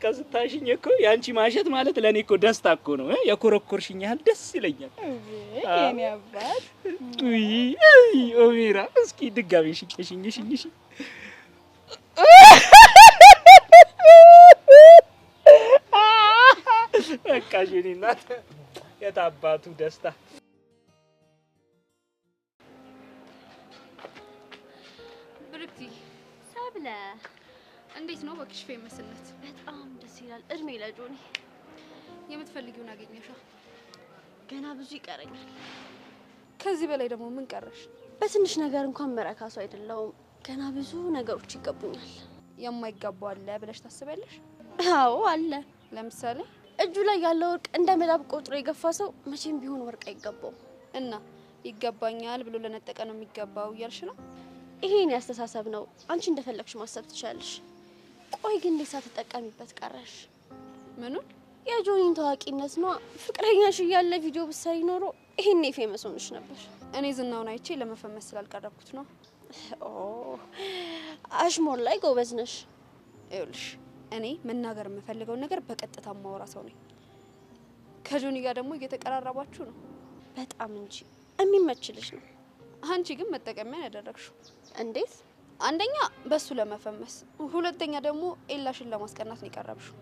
A: ከስታሽኝ እኮ ያንቺ ማሸት ማለት ለኔ እኮ ደስታ እኮ ነው። የኮረኮርሽኝ ያህል ደስ ይለኛል።
C: የኔ አባት
A: ኦሜራ እስኪ ድጋሚ ሽኝ በቃ የኔ እናት የታባቱ ደስታ።
K: ብርክቲ ሰብለ እንዴት ነው በክሽ ፌመስነት?
H: በጣም ደስ ይላል። እድሜ ለጆኒ።
K: የምትፈልጊውን አገኘሻ?
H: ገና ብዙ ይቀረኛል።
C: ከዚህ በላይ ደግሞ ምን ቀረሽ?
H: በትንሽ ነገር እንኳን መረካሱ አይደለውም። ገና ብዙ ነገሮች ይገቡኛል።
K: የማይገባው አለ ብለሽ ታስቢያለሽ?
H: አዎ አለ።
K: ለምሳሌ
H: እጁ ላይ ያለው ወርቅ እንደ መዳብ ቆጥሮ የገፋ ሰው መቼም ቢሆን ወርቅ አይገባውም።
K: እና ይገባኛል ብሎ ለነጠቀ ነው የሚገባው እያልሽ ነው?
H: ይሄን ያስተሳሰብ ነው። አንቺ እንደፈለግሽ ማሰብ ትችላለሽ። ቆይ ግን እንዴት ሳትጠቀሚበት ቀረሽ?
K: ምኑን?
H: የጆኒን ታዋቂነት ነው። ፍቅረኛሽ እያለ ቪዲዮ ብትሰሪ ኖሮ ይሄኔ ፌመስ ሆነሽ ነበር።
K: እኔ ዝናውን አይቼ ለመፈመስ ስላልቀረብኩት ነው።
H: ኦ አሽሞር ላይ ጎበዝ ነሽ።
K: ይኸውልሽ እኔ መናገር የምፈልገው ነገር በቀጥታ ማወራ ሰው ነኝ። ከጆኒ ጋር ደግሞ እየተቀራረባችሁ ነው።
H: በጣም እንጂ የሚመችልሽ ነው።
K: አንቺ ግን መጠቀሚያ ያደረግሽው።
H: እንዴት?
K: አንደኛ በሱ ለመፈመስ፣ ሁለተኛ ደግሞ ኤላሽን ለማስቀናት ነው የቀረብሽው።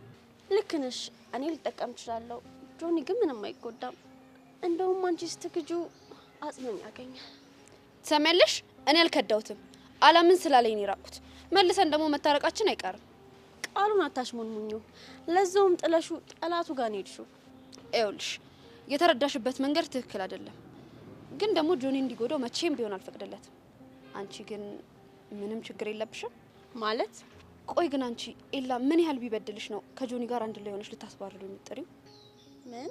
H: ልክ ነሽ። እኔ ልጠቀም እችላለሁ። ጆኒ ግን ምንም አይጎዳም። እንደውም አንቺ ስትክጁ አጽመኝ ያገኛል።
K: ትሰሚያለሽ? እኔ አልከዳውትም። አላምን ስላለኝ ነው የራቁት። መልሰን ደግሞ መታረቃችን አይቀርም።
H: ቃሉን አታሽሞንሙኙ። ለዛውም ጥለሹ ጠላቱ ጋር ነው ሄድሽው።
K: ይኸውልሽ የተረዳሽበት መንገድ ትክክል አይደለም። ግን ደግሞ ጆኒ እንዲጎዳው መቼም ቢሆን አልፈቅድለትም። አንቺ ግን ምንም ችግር የለብሽም
H: ማለት?
K: ቆይ ግን አንቺ ኤላ ምን ያህል ቢበድልሽ ነው ከጆኒ ጋር አንድ ላይ ሆነሽ ልታስባርዱ የምትጠሪው?
H: ምን?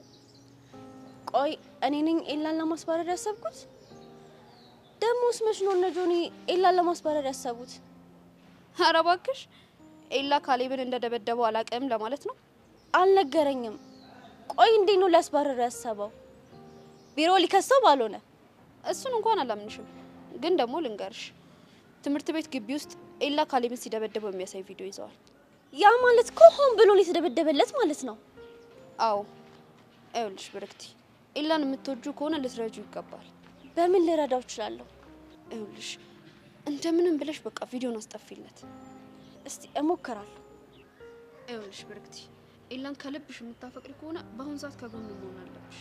H: ቆይ እኔ ነኝ ኤላን ለማስባረር ያሰብኩት? ደሞስ መች ነው እነ ጆኒ ኤላን ለማስባረር ያሰቡት?
K: ኧረ እባክሽ ኤላ ካሌብን እንደደበደበው አላውቅም ለማለት ነው።
H: አልነገረኝም። ቆይ እንዴት ነው ሊያስባረር ያሰበው? ቢሮ ሊከሰው ባልሆነ?
K: እሱን እንኳን አላምንሽም። ግን ደግሞ ልንገርሽ፣ ትምህርት ቤት ግቢ ውስጥ ኤላ ካሌብን ሲደበደበው የሚያሳይ ቪዲዮ ይዘዋል።
H: ያ ማለት እኮ ሆን ብሎ የተደበደበለት ማለት ነው።
K: አዎ ይኸውልሽ ብርክቲ፣ ኤላን የምትወጁ ከሆነ ልትረጁ ይገባል።
H: በምን ልረዳው እችላለሁ?
K: ይኸውልሽ እንደምንም ብለሽ በቃ ቪዲዮን አስጠፊለት።
H: እስቲ እሞክራለሁ።
K: ይኸውልሽ ብርክቲ፣ ኤላን ከልብሽ የምታፈቅሪ ከሆነ በአሁን ሰዓት ከጎኑ መሆን አለብሽ።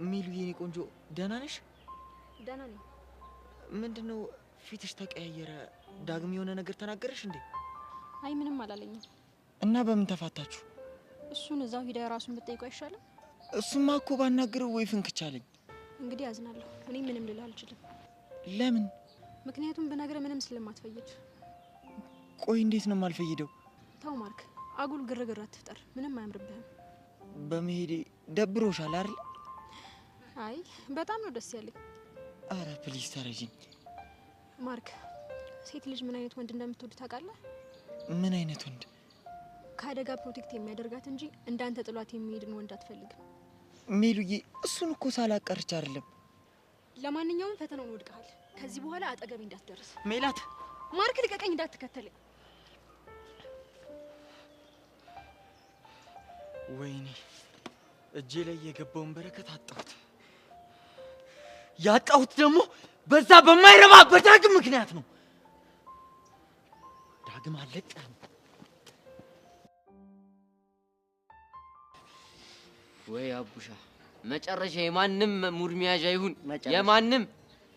E: ሚሉ የኔ ቆንጆ ደህና ነሽ?
K: ደህና ነኝ።
E: ምንድነው ፊትሽ ተቀያየረ? ዳግም የሆነ ነገር ተናገረሽ እንዴ?
K: አይ ምንም አላለኝም።
E: እና በምን ተፋታችሁ?
K: እሱን እዛው ሂዳ ራሱን ብትጠይቀው አይሻልም?
E: እሱማ እኮ ባናግረው ወይ ፍንክቻለኝ።
K: እንግዲህ አዝናለሁ። እኔ ምንም ልል አልችልም።
E: ለምን?
K: ምክንያቱም ብነግርህ ምንም ስለማትፈይድ።
E: ቆይ እንዴት ነው የማልፈይደው?
K: ተው ማርክ፣ አጉል ግርግር አትፍጠር። ምንም አያምርብህም።
E: በመሄዴ ደብሮሻል አይደል?
K: አይ በጣም ነው ደስ ያለኝ።
E: አረ ፕሊዝ ተረጂኝ።
K: ማርክ፣ ሴት ልጅ ምን አይነት ወንድ እንደምትወድ ታውቃለህ?
E: ምን አይነት ወንድ?
K: ከአደጋ ፕሮቴክት የሚያደርጋት እንጂ እንዳንተ ጥሏት የሚሄድን ወንድ አትፈልግም።
E: ሚሉዬ፣ እሱን እኮ ሳላቀርች አይደለም።
K: ለማንኛውም ፈተናውን ወድቀሃል። ከዚህ በኋላ አጠገቤ እንዳትደርስ።
E: ሜላት፣
K: ማርክ ልቀቀኝ፣ እንዳትከተለኝ።
E: ወይኔ እጄ ላይ የገባውን በረከት አጣሁት። ያጣሁት ደግሞ በዛ በማይረባ በዳግም ምክንያት ነው። ዳግም አለቀም።
B: ወይ አቡሻ፣ መጨረሻ የማንም ሙድ መያዣ ይሁን የማንም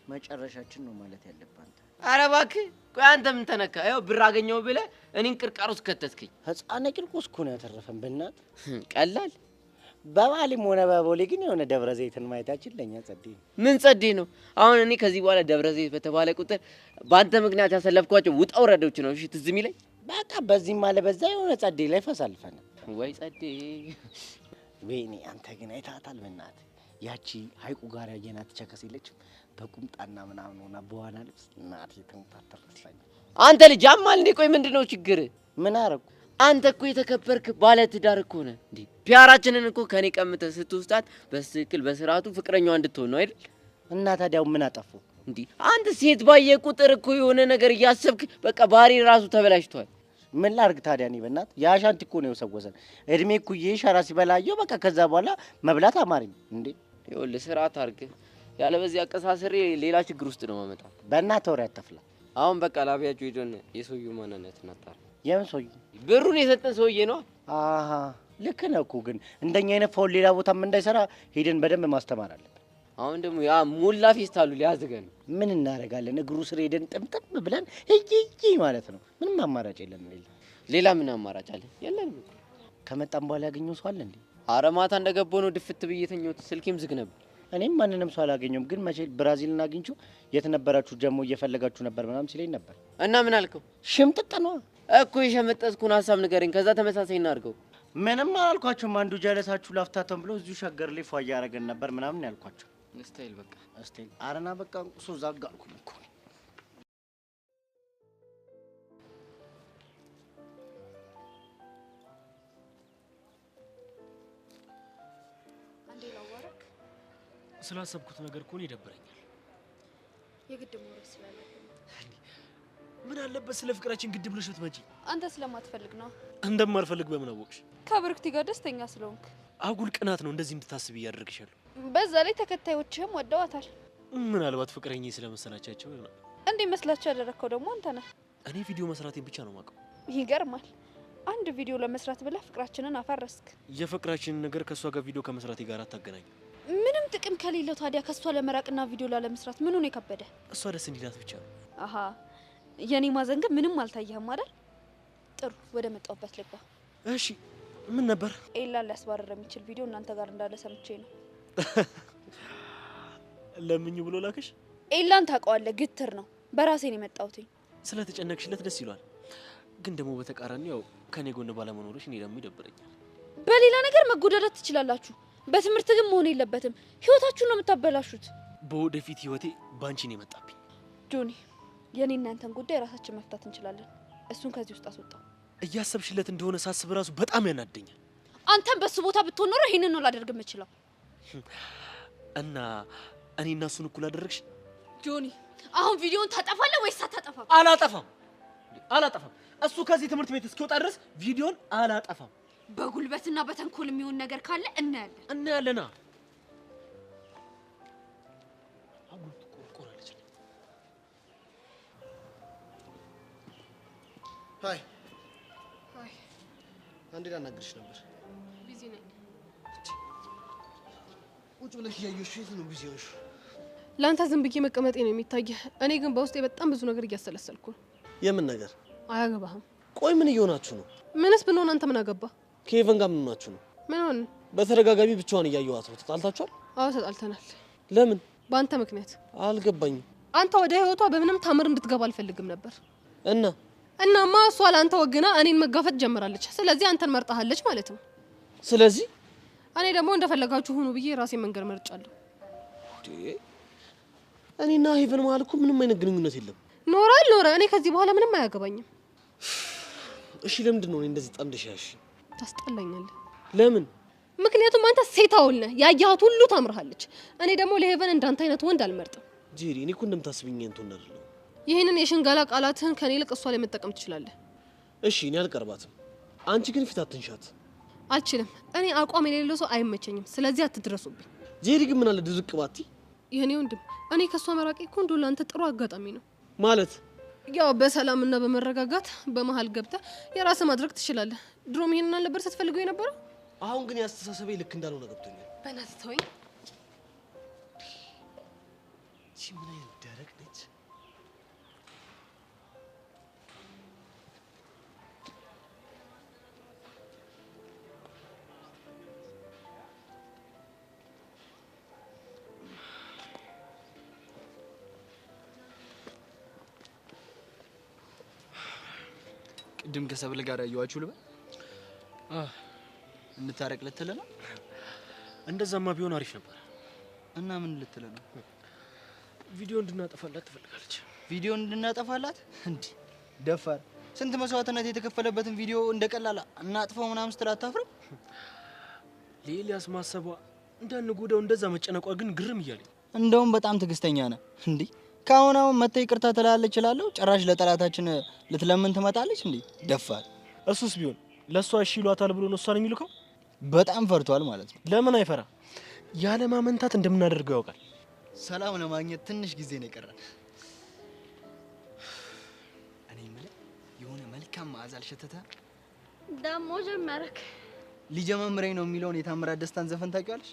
J: መጨረሻችን ነው ማለት ያለብህ አንተ።
B: ኧረ እባክህ ቆይ አንተ ምን ተነካ? ያው ብር አገኘው ብለህ እኔን ቅርቃር ውስጥ ከተትከኝ።
M: ህፃነ ቂርቆስ እኮ ነው ያተረፈን። በእናትህ
B: ቀላል
M: በባሌም ሆነ በቦሌ ግን የሆነ ደብረ ዘይትን ማየታችን ለእኛ ጸዴ ነው።
B: ምን ጸዴ ነው? አሁን እኔ ከዚህ በኋላ ደብረ ዘይት በተባለ ቁጥር በአንተ ምክንያት ያሰለፍኳቸው ውጣ ውረዶች ነው እሺ ትዝ የሚለኝ።
M: በቃ በዚህም አለ በዛ የሆነ ጸዴ ላይ ፈሳልፈናል።
B: ወይ ጸዴ።
M: ወይኔ አንተ ግን አይታታል። በእናትህ ያቺ ሀይቁ ጋር ያየናት ቸከስ የለችም በቁምጣና ምናምን ሆና በኋላ ልብስ እናቴ ተንታተረሳኝ።
B: አንተ ልጅ አማል እንዴ? ቆይ ምንድነው ችግር?
M: ምን አረኩ?
B: አንተ እኮ የተከበርክ ባለ ትዳር እኮ ነህ እንዴ። ፒያራችንን እኮ ከኔ ቀምተህ ስትወስዳት በትክክል በስርዓቱ ፍቅረኛዋ እንድትሆን ነው አይደል?
M: እና ታዲያው ምን አጠፉ
B: እንዴ? አንተ ሴት ባየ ቁጥር እኮ የሆነ ነገር እያሰብክ በቃ ባህሪ ራሱ ተበላሽቷል።
M: ምን ላርግ ታዲያ? እኔ በእናትህ የአሻንት እኮ ነው የሰወሰን እድሜ እኩዬ ሸራ ሲበላየው በቃ ከዛ በኋላ መብላት አማረኝ እንዴ።
B: ይኸውልህ ስርዓት አድርገህ ያለ በዚህ አቀሳሰሬ ሌላ ችግር ውስጥ ነው ማመጣ።
M: በእናትህ ወሬ አትፍላ።
B: አሁን በቃ ላቢያችሁ ሄደን የሰውየው ማንነት እናጣራ።
M: የምን ሰውዬ?
B: ብሩን የሰጠን ሰውዬ ነው።
M: አሃ ልክ ነህ እኮ ግን እንደኛ አይነት ፋውል ሌላ ቦታም እንዳይሰራ ሄደን በደንብ ማስተማር አለብን።
B: አሁን ደግሞ ያ ሙላ ፌስታሉ ሊያዝገን
M: ምን እናደርጋለን? እግሩ ስር ሄደን ጥምጥም ብለን እይ ማለት ነው። ምንም አማራጭ የለም።
B: ሌላ ምን አማራጭ አለ? የለም።
M: ከመጣም በኋላ ያገኘው ሰው አለ እንዴ?
B: ኧረ ማታ እንደገባሁ ነው ድፍት ብዬ ተኛሁት። ስልኬም ዝግ ነበር።
M: እኔም ማንንም ሰው አላገኘሁም። ግን መቼ ብራዚልን አግኝቼው የት ነበራችሁ ደግሞ እየፈለጋችሁ ነበር ምናምን ሲለኝ ነበር።
B: እና ምን አልከው?
M: ሽምጥጥ ነው
B: እኮ የሸመጠጥኩን ሀሳብ ንገረኝ። ከዛ ተመሳሳይ እናድርገው።
M: ምንም አላልኳቸውም። አንዱ ጀለሳችሁ ላፍታተም ብሎ እዚሁ ሸገር ላይ ፏ እያደረገን ነበር ምናምን ያልኳቸው።
B: ስታይል በቃ
M: ስታይል አረና በቃ እንቁሶ ዛጋልኩኝ እኮ።
K: አንዴ ላዋራክ።
D: ስላሰብኩት ነገር እኮ ነው ይደብረኛል።
K: የግድ መውረድ ስላለብኝ
D: ምን አለበት ስለ ፍቅራችን ግድ ብለሽ ብትመጪ?
K: አንተ ስለማትፈልግ ነው።
D: እንደማልፈልግ በምን አወቅሽ?
K: ከብርክቲ ጋር ደስተኛ ስለሆንክ።
D: አጉል ቅናት ነው እንደዚህ እንድታስብ እያደረግሻለሁ።
K: በዛ ላይ ተከታዮችህም ወደዋታል።
D: ምናልባት ፍቅረኛ ስለመሰላቻቸው ይሆናል።
K: እንዴ መስላቸው ያደረከው ደግሞ አንተ ነህ።
D: እኔ ቪዲዮ መስራቴን ብቻ ነው የማውቀው።
K: ይገርማል። አንድ ቪዲዮ ለመስራት ብለህ ፍቅራችንን አፈረስክ።
D: የፍቅራችንን ነገር ከሷ ጋር ቪዲዮ ከመስራቴ ጋር አታገናኝ።
K: ምንም ጥቅም ከሌለው ታዲያ ከሷ ለመራቅና ቪዲዮ ላለመስራት ምኑ ነው የከበደ?
D: እሷ ደስ እንዲላት ብቻ ነው።
K: አሃ የኔ ማዘንገብ ምንም አልታየህም አይደል? ጥሩ ወደ መጣሁበት ልግባ።
D: እሺ ምን ነበር?
K: ኤላን ሊያስባረር የሚችል ቪዲዮ እናንተ ጋር እንዳለ ሰምቼ ነው።
D: ለምኝ ብሎ ላክሽ?
K: ኤላን ታውቀዋለህ፣ ግትር ነው። በራሴ ነው የመጣሁት።
D: ስለተጨነቅሽለት ደስ ይሏል። ግን ደግሞ በተቃራኒው ያው ከኔ ጎን ባለመኖርሽ እኔ ደግሞ ይደብረኛል።
K: በሌላ ነገር መጎዳዳት ትችላላችሁ፣ በትምህርት ግን መሆን የለበትም። ህይወታችሁን ነው የምታበላሹት።
D: በወደፊት ህይወቴ ባንቺ ነው የመጣብኝ።
K: ጆኒ የኔ እናንተን ጉዳይ ራሳችን መፍታት እንችላለን። እሱን ከዚህ ውስጥ አስወጣው።
D: እያሰብሽለት እንደሆነ ሳስብ ራሱ በጣም ያናደኛል።
K: አንተም በሱ ቦታ ብትሆን ኖሮ ይሄንን ነው ላደርግ የምችለው።
D: እና እኔ እና እሱን እኩል አደረግሽ?
K: ጆኒ አሁን ቪዲዮውን ታጠፋለህ ወይስ አታጠፋም?
D: አላጠፋም። እሱ ከዚህ ትምህርት ቤት እስኪወጣ ድረስ ቪዲዮን አላጠፋም።
K: በጉልበትና በተንኮል የሚሆን ነገር ካለ
D: እናያለና
N: ሃይ አንዴ ላናግርሽ ነበር።
G: ቢዚ ነኝ።
N: ቁጭ ብለሽ እያየሽ የት ነው ቢዚ ሆንሽ?
G: ለአንተ ዝም ብዬ መቀመጤ ነው የሚታየህ። እኔ ግን በውስጤ በጣም ብዙ ነገር እያሰለሰልኩ ነው።
N: የምን ነገር?
G: አያገባህም።
N: ቆይ ምን እየሆናችሁ ነው?
G: ምንስ ብንሆን አንተ ምን አገባ?
N: ከኤቨን ጋር ምን ሆናችሁ ነው?
G: ምን ሆነ?
N: በተደጋጋሚ ብቻዋን እያየኋት ነው። ተጣልታችኋል?
G: አዎ ተጣልተናል።
N: ለምን?
G: በአንተ ምክንያት።
N: አልገባኝም።
G: አንተ ወደ ህይወቷ በምንም ታምር እንድትገባ አልፈልግም ነበር።
N: እናማ
G: እሷ ለአንተ ወግና እኔን መጋፈጥ ጀምራለች። ስለዚህ አንተን መርጣሃለች ማለት ነው።
N: ስለዚህ
G: እኔ ደግሞ እንደፈለጋችሁ ሁኑ ብዬ ራሴን መንገድ መርጫለሁ።
N: እኔና ሄቨን መሀል እኮ ምንም አይነት ግንኙነት የለም።
G: ኖረ እኔ ከዚህ በኋላ ምንም አያገባኝም።
N: እሺ ለምንድን ነው እኔ እንደዚህ ጠምደሽ ያልሽ?
G: ታስጠላኛለህ።
N: ለምን?
G: ምክንያቱም አንተ ሴት አውል ነህ። ያያት ሁሉ ታምርሃለች። እኔ ደግሞ ለሄቨን እንዳንተ አይነት ወንድ አልመርጥም።
N: ጄሪ እኔ እኮ እንደምታስብኝ እንትን እንዳልለው።
G: ይሄንን የሽንጋላ ቃላትህን ከኔ ይልቅ እሷ ላይ መጠቀም ትችላለህ።
N: እሺ እኔ አልቀርባትም። አንቺ ግን ፊት አትንሻት።
G: አልችልም። እኔ አቋም የሌለው ሰው አይመቸኝም። ስለዚህ አትድረሱብኝ።
N: ጄሪ ግን ምን አለ ድርቅ ባቲ?
G: የኔ ወንድም እኔ ከሷ መራቄ እኮ እንደው ለአንተ ጥሩ አጋጣሚ ነው።
N: ማለት
G: ያው በሰላምና በመረጋጋት በመሃል ገብተህ የራስህ ማድረግ ትችላለህ። ድሮም ይሄንን አልነበር ስትፈልገው የነበረው?
N: አሁን ግን ያስተሳሰበ ልክ እንዳልሆነ ገብቶኛል።
G: በእናትህ ተወኝ።
N: ምን አይነት ደረቅ ነች?
E: ቅድም ከሰብል ጋር ያየዋችሁ ልበል? እንታረቅ ልትል ነው?
D: እንደዛማ ቢሆን አሪፍ ነበር።
E: እና ምን ልትል ነው?
D: ቪዲዮ እንድናጠፋላት ትፈልጋለች።
E: ቪዲዮ እንድናጠፋላት? እንዴ ደፋር! ስንት መስዋዕትነት የተከፈለበትን ቪዲዮ እንደቀላል እናጥፈው ምናምን ስትል አታፍርም?
D: ለኤልያስ ማሰቧ እንዳንጎዳው እንደዛ መጨነቋ ግን ግርም እያለኝ።
E: እንደውም በጣም ትዕግስተኛ ነህ። እንዴ ካሁን መጥታ ይቅርታ ትላለች እላለሁ፣ ጭራሽ ለጠላታችን ልትለምን ትመጣለች። እንዴ ደፋር!
D: እሱስ ቢሆን ለሷ እሺ ይሏታል ብሎ ነው እሷን የሚልከው?
E: በጣም ፈርቷል ማለት ነው።
D: ለምን አይፈራ? ያለ ማመንታት እንደምናደርገው ያውቃል።
E: ሰላም ለማግኘት ትንሽ ጊዜ ነው የቀረን። እኔ የምልህ የሆነ መልካም መዓዛ አልሸተተህም?
H: ደሞ ጀመረክ።
E: ሊጀመምረኝ ነው የሚለውን የታምራት ደስታን ዘፈን ታውቂዋለሽ?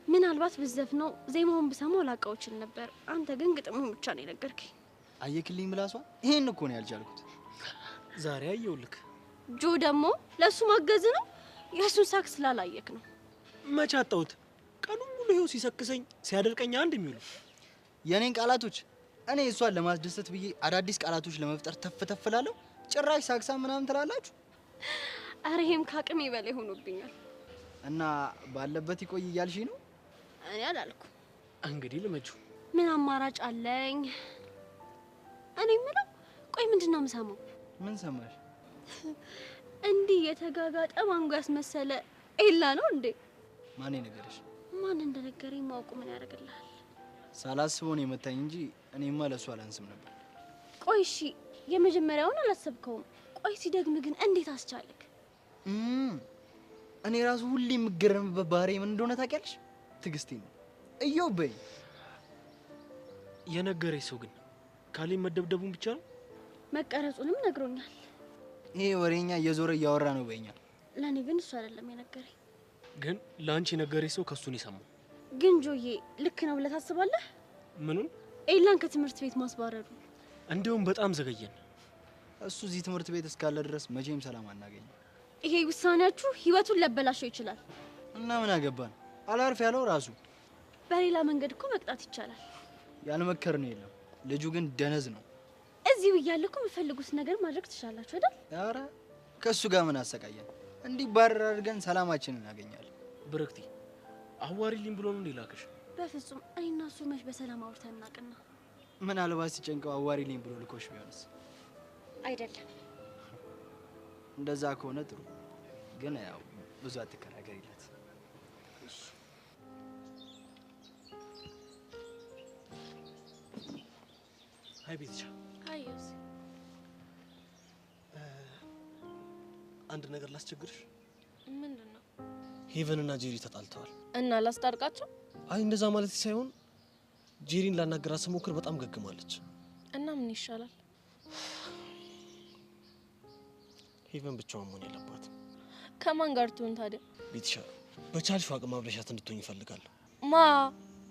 H: ምናልባት ብዘፍነው ዜማውን ብሰማው ላውቀው እችል ነበር። አንተ ግን ግጥሙን ብቻ ነው የነገርከኝ።
E: አየክልኝ ምላሷ። ይሄን እኮ ነው ያልቻልኩት።
D: ዛሬ አየውልክ።
H: ጆ ደግሞ ለሱ ማገዝ ነው። የሱን ሳክ ስላላየክ ነው።
D: መች አጣሁት? ቀኑን ሙሉ ይኸው ሲሰክሰኝ ሲያደርቀኝ አንድ የሚውሉ
E: የኔን ቃላቶች እኔ እሷን ለማስደሰት ብዬ አዳዲስ ቃላቶች ለመፍጠር ተፍተፍላለሁ። ጭራሽ ሳክሳ ምናምን ትላላችሁ።
H: አረ ይሄም ካቅሜ በላይ ሆኖብኛል።
E: እና ባለበት ይቆይ እያልሽኝ ነው?
H: እኔ አላልኩ።
D: እንግዲህ ልመጁ
H: ምን አማራጭ አለኝ? እኔ የምለው ቆይ ምንድነው የምሰማው?
E: ምን ሰማሽ?
H: እንዲህ የተጋጋጠ ማንጎ ያስመሰለ ኤላ ነው እንዴ?
E: ማን ነገርሽ?
H: ማን እንደነገረኝ ማወቁ ምን ያደርግልሃል?
E: ሳላስበው ነው የመታኝ እንጂ እኔማ ለሱ አላንስም ነበር።
H: ቆይ እሺ የመጀመሪያውን አላሰብከውም። ቆይ ሲደግም ግን እንዴት አስቻለክ?
E: እኔ ራሱ ሁሌ የምገረምበት ባህሪ ምን እንደሆነ ታውቂያለሽ? ትዕግስቴ ነው። እየው በይ
D: የነገረኝ ሰው ግን ካሌብ መደብደቡን ብቻ ነው?
H: መቀረጹንም ነግሮኛል።
E: ይሄ ወሬኛ እየዞረ እያወራ ነው በይኛል።
H: ለኔ ግን እሱ አይደለም የነገረኝ።
D: ግን ላንቺ የነገረኝ ሰው ከሱን ይሰማው።
H: ግን ጆዬ ልክ ነው ብለህ ታስባለህ?
D: ምኑን?
H: ኤላን ከትምህርት ቤት ማስባረሩ።
D: እንደውም በጣም ዘገየን።
E: እሱ እዚህ ትምህርት ቤት እስካለ ድረስ መቼም ሰላም አናገኝም።
H: ይሄ ውሳኔያችሁ ህይወቱን ሊያበላሸው ይችላል።
E: እና ምን አገባን? አላርፍ ያለው ራሱ።
H: በሌላ መንገድ እኮ መቅጣት ይቻላል።
E: ያልመከር ነው የለም። ልጁ ግን ደነዝ ነው።
H: እዚሁ እያለ እኮ የምፈልጉት ነገር ማድረግ ትችላላችሁ አይደል?
E: ኧረ ከእሱ ጋር ምን አሰቃየን? እንዲህ ባረር አድርገን ሰላማችንን እናገኛለን።
D: ብረክቲ አዋሪልኝ ብሎ ነው እንዲላከሽ?
H: በፍጹም እኔና እሱ መች በሰላም አውርተን እናቅና።
E: ምናልባት ሲጨንቀው አዋሪልኝ ብሎ ልኮሽ ቢሆንስ?
H: አይደለም።
E: እንደዛ ከሆነ ጥሩ። ግን ያው ብዙ አትከራከሪለት።
D: አይ ቤትሻ፣
C: አየስ
N: አንድ ነገር ላስቸግርሽ።
C: ምንድነው?
N: ሄቨን እና ጄሪ ተጣልተዋል
C: እና ላስታርቃቸው?
N: አይ እንደዛ ማለት ሳይሆን ጄሪን ላናገራት ስሞክር በጣም ገግማለች።
C: እና ምን ይሻላል?
N: ሄቨን ብቻዋን መሆን የለባትም።
C: ከማን ጋር ትሆን ታዲያ?
N: ቤትሻ፣ በቻልሽው አቅም አብረሻት እንድትሆኝ ይፈልጋለሁ።
C: ማ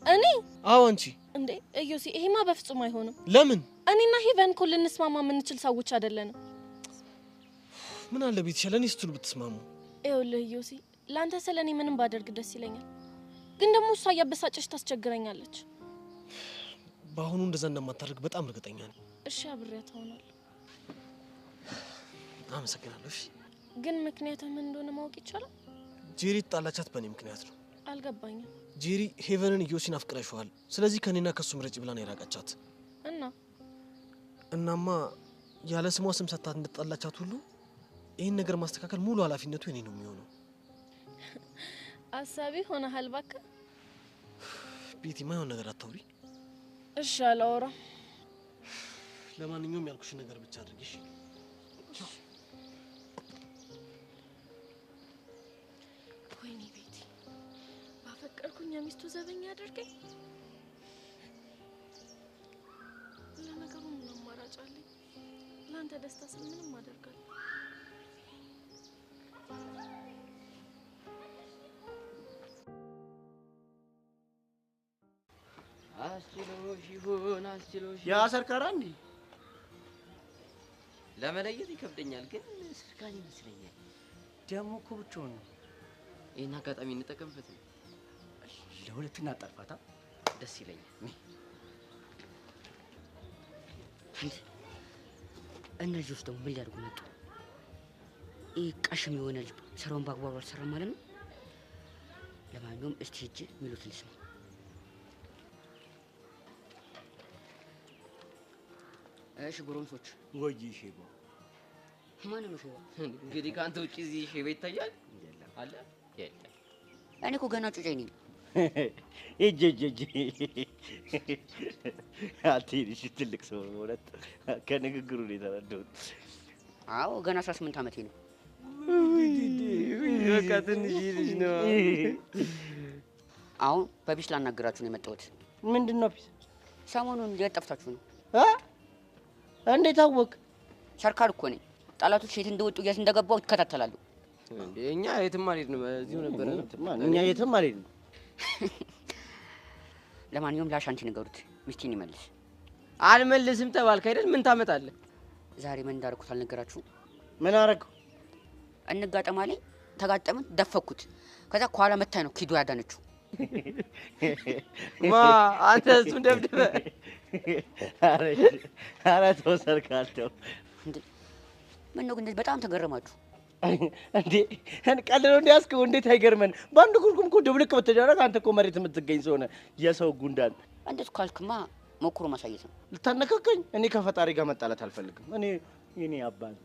C: እኔ?
N: አዎ አንቺ።
C: እንዴ እዮሲ፣ ይሄማ በፍጹም አይሆንም።
N: ለምን?
C: እኔና ሄቨን እኮ ልንስማማ የምንችል ሰዎች አይደለንም።
N: ምን አለ ቤትሻ፣ ለእኔ ስትሉ ብትስማሙ።
C: ይኸውልህ እዮሲ፣ ለአንተ ስለኔ ምንም ባደርግ ደስ ይለኛል፣ ግን ደግሞ እሷ እያበሳጨች ታስቸግረኛለች።
N: በአሁኑ እንደዛ እንደማታደርግ በጣም እርግጠኛ ነኝ።
C: እሺ አብሬያት እሆናለሁ።
N: አመሰግናለሁ። እሺ
C: ግን ምክንያትህ ምን እንደሆነ ማወቅ ይቻላል?
N: ጄሪ ጣላቻት በእኔ ምክንያት ነው።
C: አልገባኝም።
N: ጄሪ ሄቨንን ኢዮሲን አፍቅረሽዋል፣ ስለዚህ ከኔና ከሱ ምረጭ ብላ ነው የራቀቻት። እናማ ያለ ስሟ ስም ሰጥታት እንደጣላቻት ሁሉ ይህን ነገር ማስተካከል ሙሉ ኃላፊነቱ የኔ ነው የሚሆነው።
C: አሳቢ ሆነሃል። እባክህ
N: ቤቲ፣ ማይሆን ነገር አታውሪ።
C: እሺ አላወራም።
N: ለማንኛውም ያልኩሽ ነገር ብቻ አድርጊሽ።
C: ወይኔ ቤቲ፣ ባፈቀርኩኝ የሚስቱ ዘበኛ አድርገኝ። ለነገሩ ምን አማራጭ አለኝ? ለአንተ ደስታ ስል ምንም አደርጋለሁ።
B: አስችሎሽ ይሁን አስችሎሽ
M: ያ ሰርካራ እንዴ?
B: ለመለየት ይከብደኛል፣ ግን ሰርካሪ ይመስለኛል።
M: ደግሞ እኮ ብቻውን ነው።
B: ይህን አጋጣሚ እንጠቀምበት ነው።
M: ለሁለት እናጠርፋታ።
B: ደስ ይለኛል። እነዚህ ውስጥ ደግሞ ምን ሊያደርጉ መጡ?
L: ቀሽም የሆነ ልጅ ስራውን በአግባቡ አልሰራም ማለት ነው። ለማንኛውም እስቲ ሂጅ የሚሉት ልስማ። እሺ ጎረምሶች።
B: ወይ ሼባ
L: ማን ነው ሼባ?
B: እንግዲህ ከአንተ ውጪ እዚህ ሼባ ይታያል አለ? የለም።
L: እኔ እኮ ገና ጩጬ ነኝ።
M: እጄ አትሄድሽ፣ ትልቅ ሰው እውነት ከንግግሩ ነው የተረዳሁት።
L: አዎ ገና 18 ዓመቴ ነው።
B: በቃ ትንሽ ልጅ ነው።
L: አሁን በቢስ ላናገራችሁ ነው የመጣሁት።
M: ምንድን ነው ቢስ?
L: ሰሞኑን እንዴት ጠፍታችሁ ነው?
M: እንዴት አወቅ?
L: ሰርካር እኮ ነኝ። ጠላቶች የት እንደወጡ የት እንደገባው ይከታተላሉ።
B: እንዴ እኛ የትም አልሄድንም፣ እዚሁ ነበር።
M: እኛ የትም አልሄድንም።
L: ለማንኛውም ላሻንቲ ንገሩት፣ ሚስቴን ይመልስ።
B: አልመልስም ተባልክ አይደል? ምን ታመጣለህ?
L: ዛሬ ምን እንዳደረኩት አልነገራችሁም?
M: ምን አደረገው?
L: እንጋጠማለኝ፣ ተጋጠምን፣ ደፈኩት። ከዛ ከኋላ መታኝ ነው ኪዶ ያዳነችው።
B: ማ አንተ እሱን ደብድበህ?
M: ኧረ ተው ሰርካለሁ።
L: ምን ነው ግን በጣም ተገረማችሁ
M: እንዴ? ቀልድ ነው እንዲያስከው? እንዴት አይገርመን? በአንድ ጉርጉም እኮ ድብልቅ ብትደረግ አንተ እኮ መሬት የምትገኝ ሰው ነህ። የሰው ጉንዳን
L: እንዴት ካልክማ ሞክሮ ማሳየት ነው።
M: ልታነካከኝ? እኔ ከፈጣሪ ጋር መጣላት አልፈልግም። እኔ የኔ አባት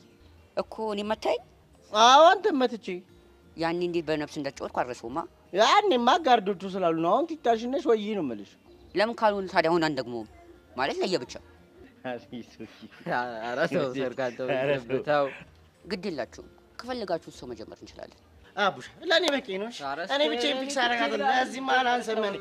L: እኮ እኔ መታኝ።
M: አዎ አንተ መትቼ
L: ያኔ እንዴት በነፍስ እንዳጫወትኩ አልረሳውማ።
M: ያኔማ ጋርዶቹ ስላሉ ነው። አሁን ትታሽነሽ ወይ ነው የምልሽ።
L: ለምን ካልሆነ ታዲያ አሁን አንደግሞም ማለት ለየብቻ።
B: ኧረ ተው ሰርካለሁ፣ ተው
L: ግድ የላችሁም። ከፈለጋችሁ ሰው መጀመር እንችላለን።
M: አቡሽ ለኔ በቂ ነው። እኔ ብቻ ፊክስ አደርጋታለሁ። እዚህ ማን አንሰመን።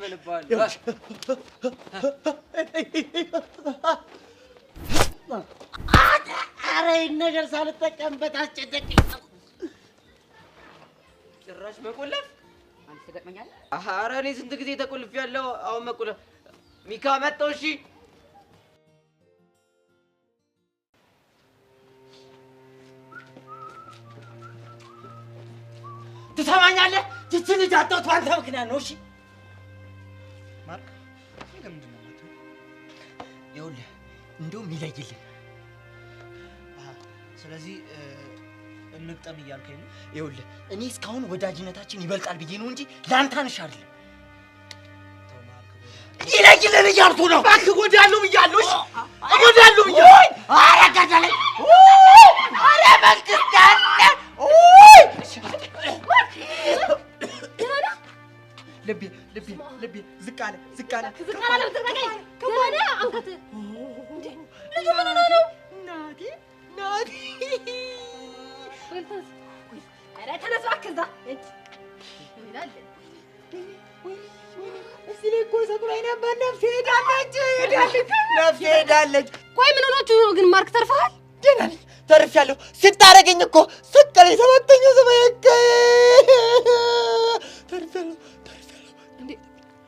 M: ኧረ ይሄን ነገር ሳልጠቀምበት አስጨነቀኝ።
B: ጭራሽ መቆለፍ
L: አንተ ተገጥመኛለህ።
B: ኧረ እኔ ስንት ጊዜ ተቆልፌያለሁ። አሁን መቆለፍ ሚካ መጣው። እሺ
J: ትሰማኛለህ? ይቺ ልጅ አጣሁት በአንተ ምክንያት ነው። እሺ ማርክ፣ ለምንድን ነው የማትሆን? ይኸውልህ እንደውም ይለይልህ። ስለዚህ እንግጠም እያልከኝ ነው? ይኸውልህ እኔ እስካሁን ወዳጅነታችን ይበልጣል ብዬ ነው እንጂ ለአንተ አንሽ አይደለም። ይለይልህ እያልኩ ነው። እባክህ እጎዳለሁ ብያለሁ። እሺ እጎዳለሁ ብያለሁ። ኧረ ገደለኝ! ኧረ መንግስት አለ! ልቤ ዝቅ አለ።
G: ከማን አንከት እንዴ? ልጁ ምን ሆነ ነው?
J: ናቲ
G: ኧረ ተነስ እባክህ እዛ
J: እዚህ ላይ እኮ ሰቅሎኝ ነበር። ነፍሴ ሄዳለች።
G: ቆይ ምን ሆናችሁ ነው ግን? ማርክ ተርፈሃል?
J: ደህና ነኝ፣ ተርፌያለሁ። ስታረገኝ እኮ ስቀለኝ ሰባተኛው ሰማይ ተርፌያለሁ።
G: እንዴ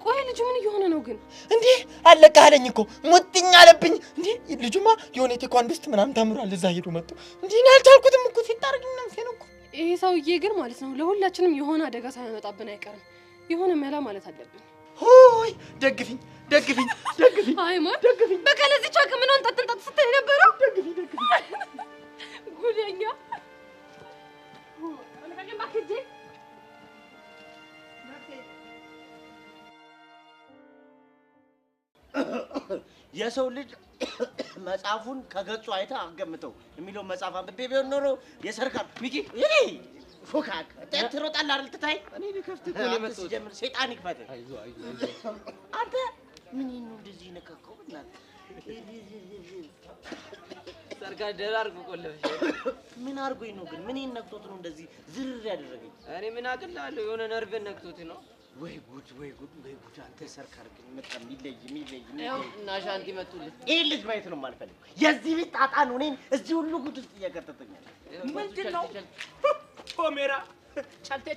G: ቆይ ልጁ ምን እየሆነ ነው ግን?
J: እንዴ አለቀህ አለኝ እኮ ሙጥኝ አለብኝ። እንዴ ልጁማ የሆነ ቴኳንዶስት ምናምን ተምሯል። እዛ ሄዶ መጥቶ እንዴ እኔ አልቻልኩትም እኮ ሲታረገኝ ነፍሴ ነው እኮ።
G: ይሄ ሰውዬ ግን ማለት ነው ለሁላችንም የሆነ አደጋ ሳያመጣብን አይቀርም። የሆነ መላ ማለት አለብን።
J: ሆይ ደግፊኝ።
G: አይ ማር ደግፊኝ። በቃ ለዚህ ቻክ ምን አንተ ስትል ነበረው። ደግፊኝ ጉደኛ አንተ ባክጂ
M: የሰው ልጅ መጽሐፉን ከገጹ አይተህ አገምተው የሚለው መጽሐፍ አንብቤ ቢሆን ኖሮ የሰርካር ሚኪ እኔ ፎካክ ትሮጣለህ አይደል? ትታይ እኔ ልከፍት እኮ ነው የመጣሁት። ጀምር ሰይጣን ይክፈት። አይዞህ አንተ ምን ነው እንደዚህ ነካከው? እናት
B: ሰርካር ደራርኩ ቆለፈሽ።
M: ምን አድርጎኝ ነው ግን? ምን ነክቶት ነው እንደዚህ ዝርር ያደረገኝ?
B: እኔ ምን አቅልላለሁ? የሆነ ነርቭን ነክቶት ነው።
M: ወይ ጉድ! አንተ ሰርካር ግን መጣ የሚለይ
B: እና ሻንቲ መጡልህ።
M: ይሄ ልጅ ማየት ነው የማልፈልግ። የዚህ ልጅ ጣጣ ነው እኔን እዚህ ሁሉ ጉድ ውስጥ እያከተተኛል።
A: ምንድን ነው ቶሜራ?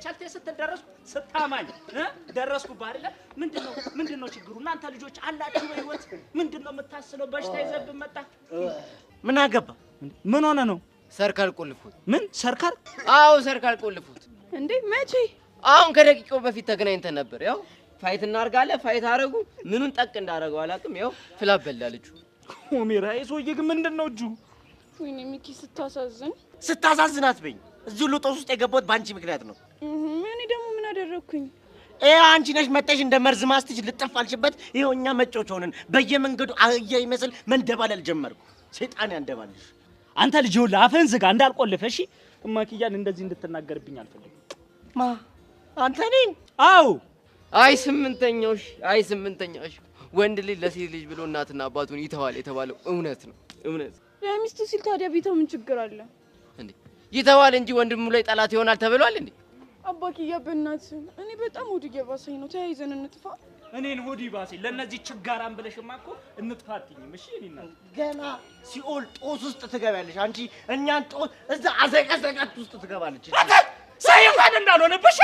A: ቻልቴ ስትደረስኩ ስታማኝ ደረስኩብህ አይደለ? ምንድን ነው ችግሩ? እናንተ ልጆች አላችሁ በህይወት? ምንድን ነው የምታስለው? በሽታ ይዘብህ መጣ።
M: ምን አገባ?
A: ምን ሆነ ነው?
B: ሰርካር ቆልፉት።
A: ምን ሰርካር?
B: አዎ ሰርካር ቆልፉት።
C: እንዴ መቼ?
B: አሁን ከደቂቃው በፊት ተገናኝተን ነበር። ያው ፋይት እናርጋለን። ፋይት አረጉ። ምኑን ጠቅ እንዳረገው አላውቅም። ያው ፍላብ በላ ልጁ።
A: ቶሜራ ይሄ ሰውዬ ግን ምንድን ነው እጁ?
C: ወይኔ ሚኪ ስታሳዝን።
M: ስታሳዝናት በኝ እዚሁ ሉጦስ ውስጥ የገባሁት በአንቺ ምክንያት ነው።
C: እኔ ደግሞ ምን አደረኩኝ?
M: አንቺ ነሽ መጣሽ እንደ መርዝ ማስትሽ ልጥፍ አልሽበት። ይኸው እኛ መጮች ሆነን በየመንገዱ አህያ ይመስል መንደባለል ጀመርኩ። ሰይጣን ያንደባልሽ።
A: አንተ ልጅ ሁላ አፍህን ዝጋ እንዳልቆልፍ እሺ። እማክያን እንደዚህ እንድትናገርብኝ አልፈልግም።
B: ማ
M: አንተ ነኝ?
A: አዎ።
B: አይ ስምንተኛው ወንድ ልጅ ለሴት ልጅ ብሎ እናትና አባቱን ይተዋል የተባለው እውነት ነው። እውነት
C: ለሚስቱ ሲል ታዲያ ቢተው ምን ችግር አለ
B: እንዴ? ይተዋል እንጂ ወንድሙ ላይ ጠላት ይሆናል ተብሏል እንዴ?
C: አባክያ በእናትህ እኔ በጣም ሆድ እየባሰኝ ነው። ተያይዘን እንጥፋ።
A: እኔን ሆድ ይባሰኝ። ለነዚህ ችጋራም ብለሽማ እኮ እንጥፋትኝም። እሺ እኔና
M: ገና ሲኦል ጦስ ውስጥ ትገባለሽ አንቺ። እኛን ጦስ እዛ አዘቀዘቀት ውስጥ ትገባለች።
A: ሳይፋን እንዳልሆነብሽ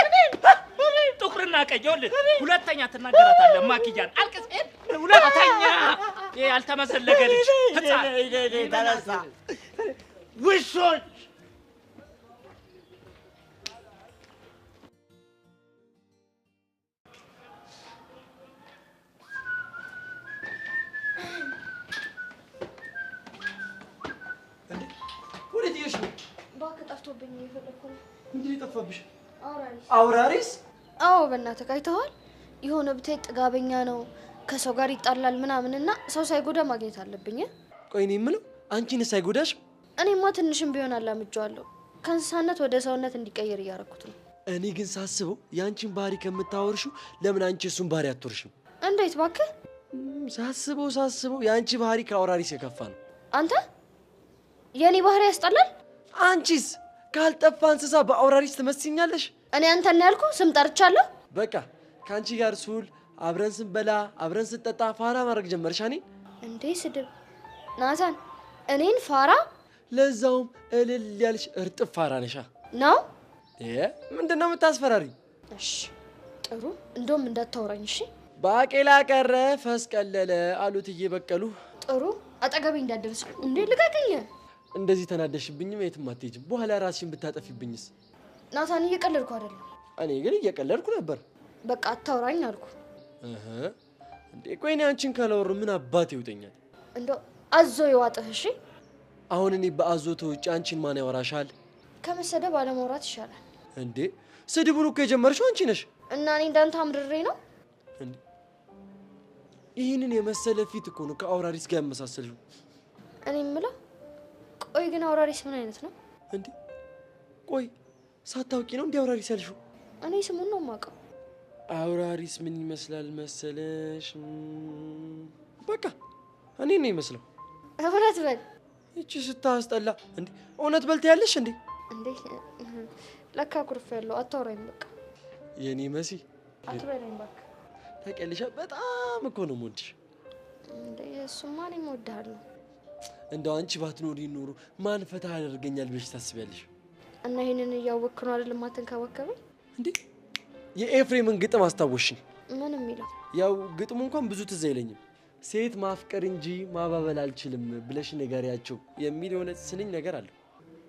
A: ጥቁርና ቀይ ይኸውልህ፣ ሁለተኛ ትናገራታለህ። ማክያን አልቅስ። ሁለተኛ ያልተመሰለገ ልጅ
M: ተነሳ ውሾች
H: እባክህ ጠፍቶብኝ እየፈለኩ ነው።
N: ምንድን ነው የጠፋብሽ?
H: አውራሪስ? አዎ በእናትህ አይተኸዋል? የሆነ ብታይ ጥጋበኛ ነው፣ ከሰው ጋር ይጣላል ምናምንና ሰው ሳይጎዳ ማግኘት አለብኝ።
N: ቆይ እኔ የምለው አንቺንስ አይጎዳሽም?
H: እኔማ ትንሽም ቢሆን አላምጄዋለሁ። ከእንስሳነት ወደ ሰውነት እንዲቀየር እያደረኩት ነው።
N: እኔ ግን ሳስበው የአንቺን ባህሪ ከምታወርሽው ለምን አንቺ እሱን ባህሪ አትወርሽም?
H: እንዴት እባክህ?
N: ሳስበው የአንቺ ባህሪ ከአውራሪስ የከፋ ነው።
H: አንተ የኔ ባህሪ ያስጠላል።
N: አንቺስ ካልጠፋ እንስሳ በአውራሪስ ትመስኛለሽ።
H: እኔ አንተን ያልኩ ስም ጠርቻለሁ።
N: በቃ ከአንቺ ጋር ስውል አብረን ስንበላ አብረን ስንጠጣ ፋራ ማድረግ ጀመርሽ። እኔን
H: እንዴ ስድብ ናታን፣ እኔን ፋራ?
N: ለዛውም እልል ያልሽ እርጥብ ፋራ ነሻ
H: ነው።
N: ምንድን ነው የምታስፈራሪኝ?
H: እሺ ጥሩ፣ እንደውም እንዳታወራኝ እሺ።
N: ባቄላ ቀረ ፈስ ቀለለ አሉት እየበቀሉ።
H: ጥሩ፣ አጠገቤ እንዳትደርስ። እንዴ ልቀቅኝ።
N: እንደዚህ ተናደሽብኝም የትም አትሄጂም። በኋላ ራስሽን ብታጠፊብኝስ?
H: ናታን እየቀለድኩ አይደለም።
N: እኔ ግን እየቀለድኩ ነበር።
H: በቃ አታውራኝ አልኩ።
N: እንዴ ቆይ እኔ አንቺን ካላወሩ ምን አባት ይውጠኛል?
H: እንደው አዞ ይዋጥህ። እሺ
N: አሁን እኔ በአዞ ተውጭ አንቺን ማን ያወራሻል?
H: ከመሰደብ አለማውራት ይሻላል።
N: እንዴ ስድቡን እኮ የጀመርሽው አንቺ ነሽ።
H: እና እኔ እንዳንተ አምርሬ ነው
N: እንዴ? ይህንን የመሰለ ፊት እኮ ነው ከአውራሪስ ጋር ያመሳሰልሽው።
H: እኔ የምለው ቆይ ግን አውራሪስ ምን አይነት ነው
N: እንዴ? ቆይ ሳታውቂ ነው እንዴ አውራሪስ ያልሽው?
H: እኔ ስሙን ነው የማውቀው።
N: አውራሪስ ምን ይመስላል መሰለሽ? በቃ እኔ ነው ይመስለው።
H: እውነት በል።
N: እቺ ስታስጠላ እንዴ! እውነት በል ትያለሽ እንዴ?
H: እንዴ ለካ ኩርፍ ያለው አታውራኝ። በቃ
N: የኔ መሲ
H: አትበለኝ እባክህ።
N: ታውቂያለሽ በጣም እኮ ነው የምወድሽ።
H: እንዴ እሱማ እኔም እወድሃለሁ።
N: እንደው አንቺ ባትኖሪ ኖሮ ማን ፈታ ያደርገኛል ብለሽ ታስቢያለሽ?
H: እና ይሄንን እያወቅህ ነው አይደል የማትንከባከበኝ?
N: እንዴ የኤፍሬምን ግጥም አስታወሽኝ።
H: ምን የሚለው?
N: ያው ግጥሙ እንኳን ብዙ ትዝ አይለኝም። ሴት ማፍቀር እንጂ ማባበል አልችልም ብለሽ ንገሪያቸው የሚል የሆነ ስንኝ ነገር አለ።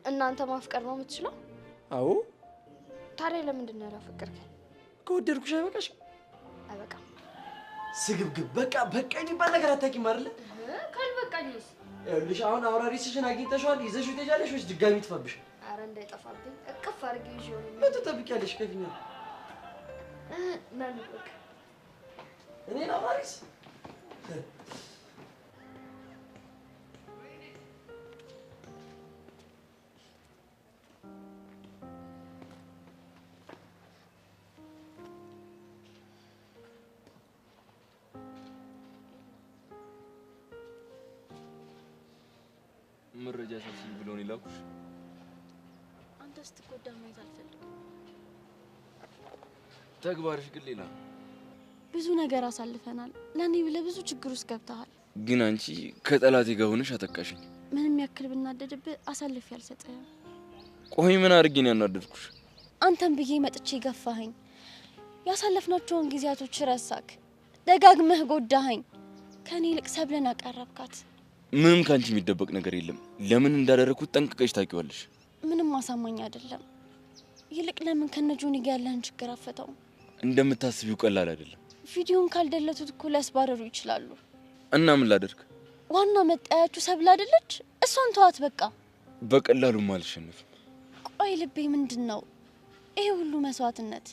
H: እናንተ ማፍቀር ነው የምትችለው?
N: አዎ።
H: ታዲያ ለምንድን ነው ያላፈቀርከኝ?
N: ከወደድኩሽ አይበቃሽም?
H: አይበቃም።
N: ስግብግብ በቃ የሚባል ነገር አታውቂም አይደለ?
H: ካልበቃኝስ?
N: ይኸውልሽ አሁን አውራሪስሽን አግኝተሽዋል፣ ይዘሽው ትሄጃለሽ ወይስ ድጋሚ ይጥፋብሽ?
H: ኧረ እንዳይጠፋብኝ እቅፍ አድርጌ ይዤው ነው።
N: ምን ትጠብቂያለሽ? ከፊኛ
H: ማን በቃ
N: እኔን አውራሪስ
F: መረጃ ሰብስቢ ብሎን ይላኩሽ።
H: አንተ ስትጎዳ ማየት አልፈልግም።
F: ተግባርሽ ግን ሌላ።
H: ብዙ ነገር አሳልፈናል። ለኔ ብለህ ብዙ ችግር ውስጥ ገብተሃል።
F: ግን አንቺ ከጠላቴ ጋር ሆነሽ አጠቃሽኝ።
H: ምንም ያክል ብናደድብህ አሳልፌ አልሰጠህም።
F: ቆይ ምን አድርጌ ነው ያናደድኩሽ?
H: አንተን ብዬ መጥቼ ገፋኸኝ። ያሳለፍናቸውን ጊዜያቶች ረሳክ። ደጋግመህ ጎዳኸኝ። ከኔ ይልቅ ሰብለን አቀረብካት።
F: ምንም ካንቺ የሚደበቅ ነገር የለም። ለምን እንዳደረኩት ጠንቅቀሽ ታውቂዋለሽ።
H: ምንም አሳማኝ አይደለም። ይልቅ ለምን ከነጆኒ ጋር ያለህን ችግር አፈታው?
F: እንደምታስቢው ቀላል አይደለም።
H: ቪዲዮን ካልደለቱት እኮ ሊያስባረሩ ይችላሉ።
F: እና ምን ላደርግ?
H: ዋና መጣያችሁ ሰብል አይደለች? እሷን ተዋት በቃ።
F: በቀላሉም አልሸነፍም።
H: ቆይ ቆይ ልቤ ምንድነው ይሄ ሁሉ መስዋዕትነት?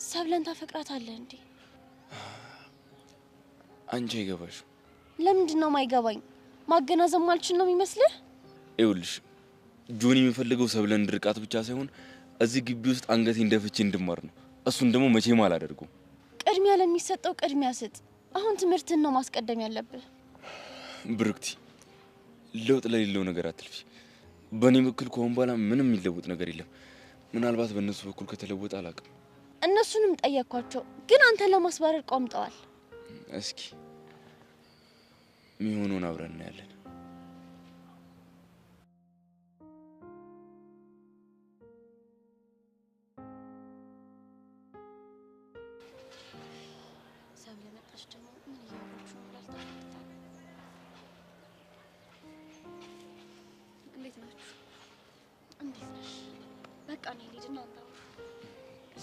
H: ሰብለን ታፈቅራታለህ እንዴ?
F: አንቺ አይገባሽ።
H: ለምንድነው ማይገባኝ? ማገናዘብ ማልችል ነው የሚመስልህ?
F: ይኸውልሽ ጆኒ የሚፈልገው ሰብለን እንድርቃት ብቻ ሳይሆን እዚህ ግቢ ውስጥ አንገቴ እንደፍቼ እንድማር ነው። እሱን ደግሞ መቼም አላደርገውም።
H: ቅድሚያ ለሚሰጠው ቅድሚያ ስጥ። አሁን ትምህርትን ነው ማስቀደም ያለብህ።
F: ብሩክቲ ለውጥ ለሌለው ነገር አትልፊ። በእኔ በኩል ከሆነ በኋላ ምንም የሚለወጥ ነገር የለም። ምናልባት በእነሱ በኩል ከተለወጠ አላውቅም።
H: እነሱንም ጠየኳቸው፣ ግን አንተን ለማስባረር ቆምጠዋል።
F: እስኪ የሚሆነውን አብረን እናያለን።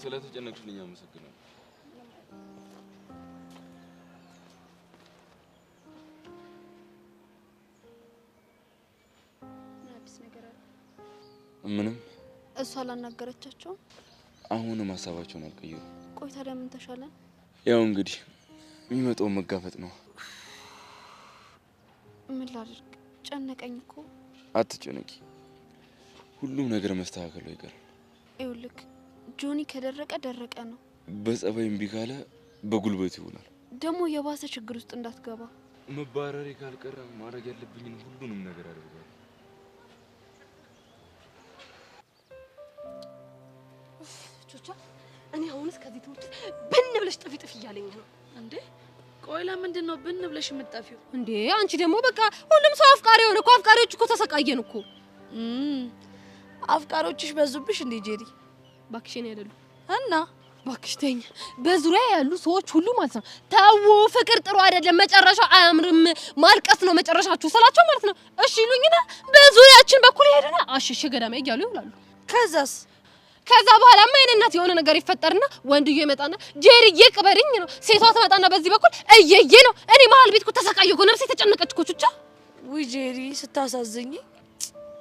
F: ስለተጨነቅሽልኝ አመሰግናለሁ።
K: አዲስ ነገር አለ?
F: ምንም።
K: እሷ አላናገረቻቸው?
F: አሁንም ሀሳባቸውን አልቀየሩም።
K: ቆይ ታዲያ ምን ተሻለን?
F: ያው እንግዲህ የሚመጣው መጋፈጥ ነው።
K: ምን ላድርግ? ጨነቀኝ እኮ።
F: አትጨነቂ፣ ሁሉም ነገር መስተካከሉ አይቀርም።
K: ይኸውልህ ጆኒ ከደረቀ ደረቀ ነው።
F: በጸባይ እምቢ ካለ በጉልበት ይሆናል።
K: ደግሞ የባሰ ችግር ውስጥ እንዳትገባ።
F: መባረሬ ካልቀረ ማድረግ ያለብኝን ሁሉንም ነገር አደርጋለሁ።
G: ቹቻ እኔ አሁንስ ከዚህ ትምህርት ብን ብለሽ ጥፊ ጥፊ እያለኝ ነው።
C: እንዴ ቆይ ለምንድን ነው ብን ብለሽ የምትጠፊው?
G: እንዴ አንቺ ደግሞ በቃ ሁሉም ሰው አፍቃሪ ሆነ እኮ። አፍቃሪዎች እኮ ተሰቃየን እኮ።
C: አፍቃሪዎችሽ በዙብሽ እንዴ ጄሪ?
G: ባክሽን አይደሉ
C: እና
G: ባክሽ ተኝ። በዙሪያ ያሉ ሰዎች ሁሉ ማለት ነው ታው ፍቅር ጥሩ አይደለም፣ መጨረሻው አያምርም፣ ማልቀስ ነው መጨረሻችሁ ስላቸው ማለት ነው እሺ ይሉኝና በዙሪያችን በኩል ይሄድና አሽሽ ገዳማ እያሉ ይውላሉ። ከዛ በኋላ ማይነናት የሆነ ነገር ይፈጠርና ወንድዬ ይመጣና ጄሪዬ ቅበሪኝ ነው፣ ሴቷ ትመጣና በዚህ በኩል እየዬ ነው። እኔ መሀል ቤት እኮ ተሰቃየሁ እኮ፣ ነፍሴ ተጨነቀች እኮ ቹቻ።
C: ውይ ጄሪ ስታሳዝኝ።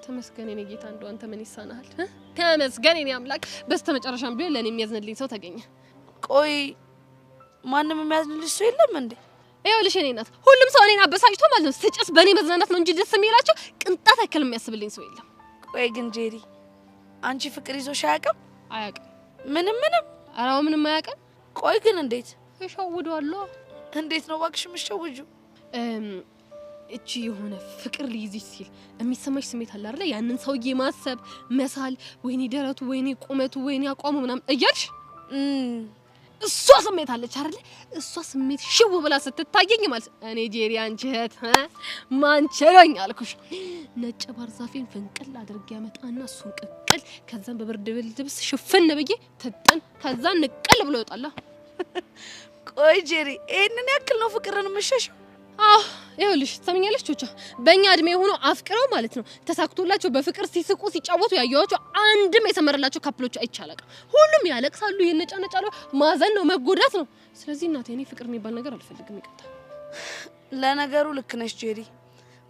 G: ተመስገን የኔ ጌታ፣ እንደው አንተ ምን ይሳናል? ተመስገን የኔ አምላክ። በስተመጨረሻም ቢሆን ለኔ የሚያዝንልኝ ሰው ተገኘ።
C: ቆይ ማንም የሚያዝንልሽ ሰው የለም እንዴ?
G: ይኸውልሽ የኔ እናት ሁሉም ሰው እኔን አበሳጭቶ ማለት ነው ስጨስ በእኔ መዝናናት ነው እንጂ ደስ የሚላቸው ቅንጣት ያክል የሚያስብልኝ ሰው የለም።
C: ቆይ ግን ጄሪ አንቺ ፍቅር ይዞሽ አያውቅም?
G: አያውቅም።
C: ምንም?
G: ኧረ ምንም አያውቅም።
C: ቆይ ግን እንዴት
G: እሸውደዋለሁ?
C: እንዴት ነው እባክሽ የምትሸውጂው?
G: እቺ የሆነ ፍቅር ሊይዝሽ ሲል የሚሰማሽ ስሜት አለ አይደል? ያንን ሰውዬ ማሰብ፣ መሳል፣ ወይኔ ደረቱ፣ ወይኔ ቁመቱ፣ ወይኔ አቋሙ ምናምን እያልሽ እሷ ስሜት አለች አይደል? እሷ ስሜት ሽው ብላ ስትታየኝ ማለት እኔ ጄሪ አንቺ እህት ማንቸለኝ አልኩሽ። ነጭ ባርዛፌን ፍንቅል አድርጌ ያመጣና እሱን ቅቅል፣ ከዛም በብርድ ልብስ ሽፍን ብዬ ትጥን፣ ከዛን ንቅል ብሎ ይወጣላ።
C: ቆይ ጄሪ ይሄንን ያክል ነው ፍቅርን የምትሸሽው?
G: ይኸውልሽ ትሰሚኛለሽ ቹቻ፣ በእኛ እድሜ ሆኖ አፍቅረው ማለት ነው ተሳክቶላቸው በፍቅር ሲስቁ ሲጫወቱ ያየኋቸው አንድም የሰመረላቸው ካፕሎች አይቻላቅም። ሁሉም ያለቅሳሉ፣ ይነጫነጫሉ። ማዘን ነው መጎዳት ነው። ስለዚህ እናቴ እኔ ፍቅር የሚባል ነገር አልፈልግም። ይቅርታ።
C: ለነገሩ ልክ ነሽ ጄሪ።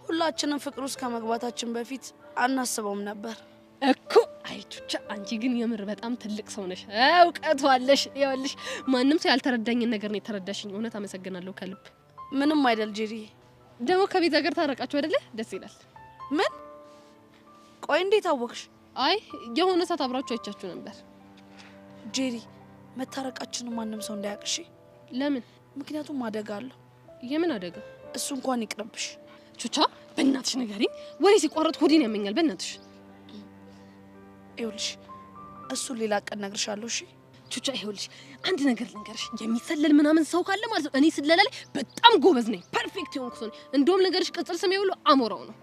C: ሁላችንም ፍቅር ውስጥ ከመግባታችን በፊት አናስበውም ነበር
G: እኮ። አይ ቹቻ፣ አንቺ ግን የምር በጣም ትልቅ ሰው ነሽ፣ እውቀቱ አለሽ። ይኸውልሽ ማንም ሰው ያልተረዳኝን ነገር ነው የተረዳሽኝ። እውነት አመሰግናለሁ ከልብ።
C: ምንም አይደል ጄሪ።
G: ደግሞ ከቤዛ ጋር ታረቃችሁ አይደለ? ደስ ይላል።
C: ምን? ቆይ እንዴት አወቅሽ?
G: አይ የሆነ ሰዓት አብራችሁ አይቻችሁ ነበር።
C: ጄሪ መታረቃችን ማንም ሰው እንዳያቅሽ።
G: ለምን?
C: ምክንያቱም አደጋ አለው።
G: የምን አደጋ?
C: እሱ እንኳን ይቅርብሽ።
G: ቹቻ በእናትሽ ንገሪኝ፣ ወሬ ሲቋረጥ ሆዴን ያመኛል። በእናትሽ
C: ይኸውልሽ እሱን ሌላ ቀን እነግርሻለሁ። እሺ
G: ቹቻ ይኸውልሽ አንድ ነገር ልንገርሽ፣ የሚሰለል ምናምን ሰው ካለ ማለት ነው እኔ ስለላ ላይ በጣም ጎበዝ ነኝ፣ ፐርፌክት የሆንኩ ሰው ነኝ። እንደውም ልንገርሽ ቅጽል ስሜ ሁሉ አሞራው ነው።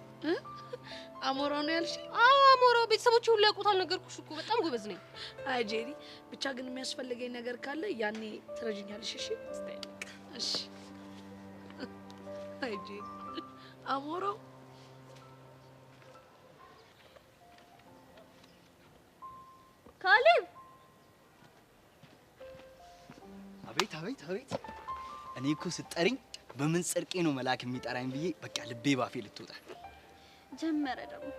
C: አሞራው ነው ያልሽ?
G: አዎ አሞራው። ቤተሰቦቼ ሁሉ ያውቁታል። ነገርኩሽ እኮ በጣም ጎበዝ ነኝ።
C: አይ ጄሪ ብቻ ግን የሚያስፈልገኝ ነገር ካለ ያኔ ትረጅኛለሽ። እሺ እሺ። አይ ጄሪ አሞራው
H: ካሌብ
E: አቤት አቤት አቤት! እኔ እኮ ስጠሪኝ በምን ጽድቄ ነው መልአክ የሚጠራኝ ብዬ በቃ ልቤ ባፌ ልትወጣ
H: ጀመረ። ደግሞ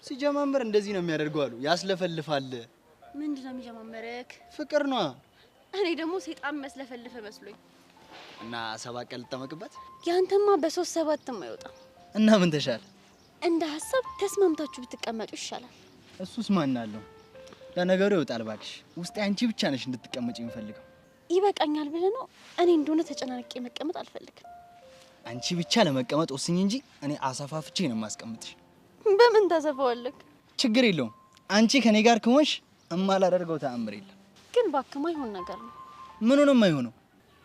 E: ሲጀማምር እንደዚህ ነው የሚያደርገው አሉ። ያስለፈልፋል።
H: ምንድነው የሚጀማመረክ?
E: ፍቅር ነው።
H: እኔ ደግሞ ሰይጣን መስለፈልፈ መስሎኝ
E: እና 7 ቀን ልጠመቅበት።
H: ያንተማ በ3-7 አይወጣም።
E: እና ምን ተሻለ?
H: እንደ ሐሳብ ተስማምታችሁ ብትቀመጡ ይሻላል።
E: እሱስ ማን አለው? ለነገሩ ይወጣል ባክሽ። ውስጤ አንቺ ብቻ ነሽ እንድትቀመጪ የምፈልገው።
H: ይበቃኛል ብለህ ነው? እኔ እንደሆነ ተጨናንቄ መቀመጥ አልፈልግም።
E: አንቺ ብቻ ለመቀመጥ ወስኝ እንጂ እኔ አሳፋፍቼ ነው የማስቀምጥሽ።
H: በምን ታሰፋዋለክ?
E: ችግር የለውም። አንቺ ከኔ ጋር ከሆንሽ እማላደርገው ተአምር የለም።
H: ግን እባክህ ማይሆን ነገር ነው።
E: ምኑንም አይሆነው።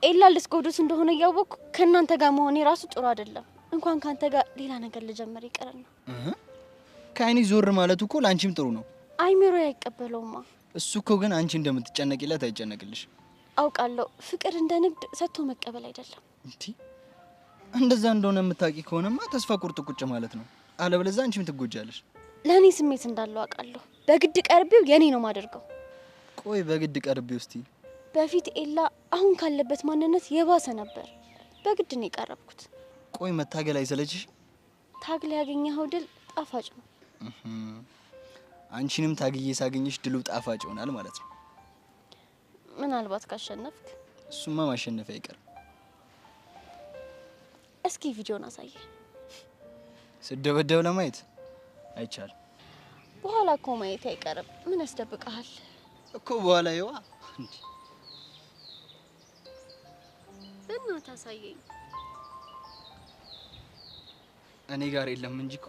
H: ኤላ ልስጎዱስ እንደሆነ እያወቅኩ ከእናንተ ጋር መሆኔ ራሱ ጥሩ አይደለም። እንኳን ካንተ ጋር ሌላ ነገር ልጀምር ይቀርና
E: ከአይኔ ዞር ማለቱ እኮ ላንቺም ጥሩ ነው።
H: አይምሮ አይቀበለውማ።
E: እሱ እኮ ግን አንቺ እንደምትጨነቂለት አይጨነቅልሽ።
H: አውቃለሁ። ፍቅር እንደ ንግድ ሰጥቶ መቀበል አይደለም።
E: እንዴ እንደዛ እንደሆነ የምታውቂ ከሆነማ ተስፋ ቁርጥ ቁጭ ማለት ነው። አለበለዚያ አንቺም ትጎጃለሽ።
H: ለኔ ስሜት እንዳለው አውቃለሁ። በግድ ቀርቤው የኔ ነው ማደርገው።
E: ቆይ በግድ ቀርቤው እስቲ?
H: በፊት ኤላ አሁን ካለበት ማንነት የባሰ ነበር። በግድ ነው የቀረብኩት።
E: ቆይ መታገል አይሰለችሽ?
H: ታግል ያገኘኸው ድል ጣፋጭ ነው።
E: አንቺንም ታግዬ ሳገኝሽ ድሉ ጣፋጭ ይሆናል ማለት ነው።
H: ምናልባት ካሸነፍክ።
E: እሱማ ማሸነፍ አይቀርም።
H: እስኪ ቪዲዮን አሳየ።
E: ስደበደብ ለማየት አይቻልም።
H: በኋላ እኮ ማየት አይቀርም። ምን ያስደብቀሃል
E: እኮ በኋላ ይዋ እንዴ
H: በእናትህ አሳየኝ።
E: እኔ ጋር የለም እንጂ እኮ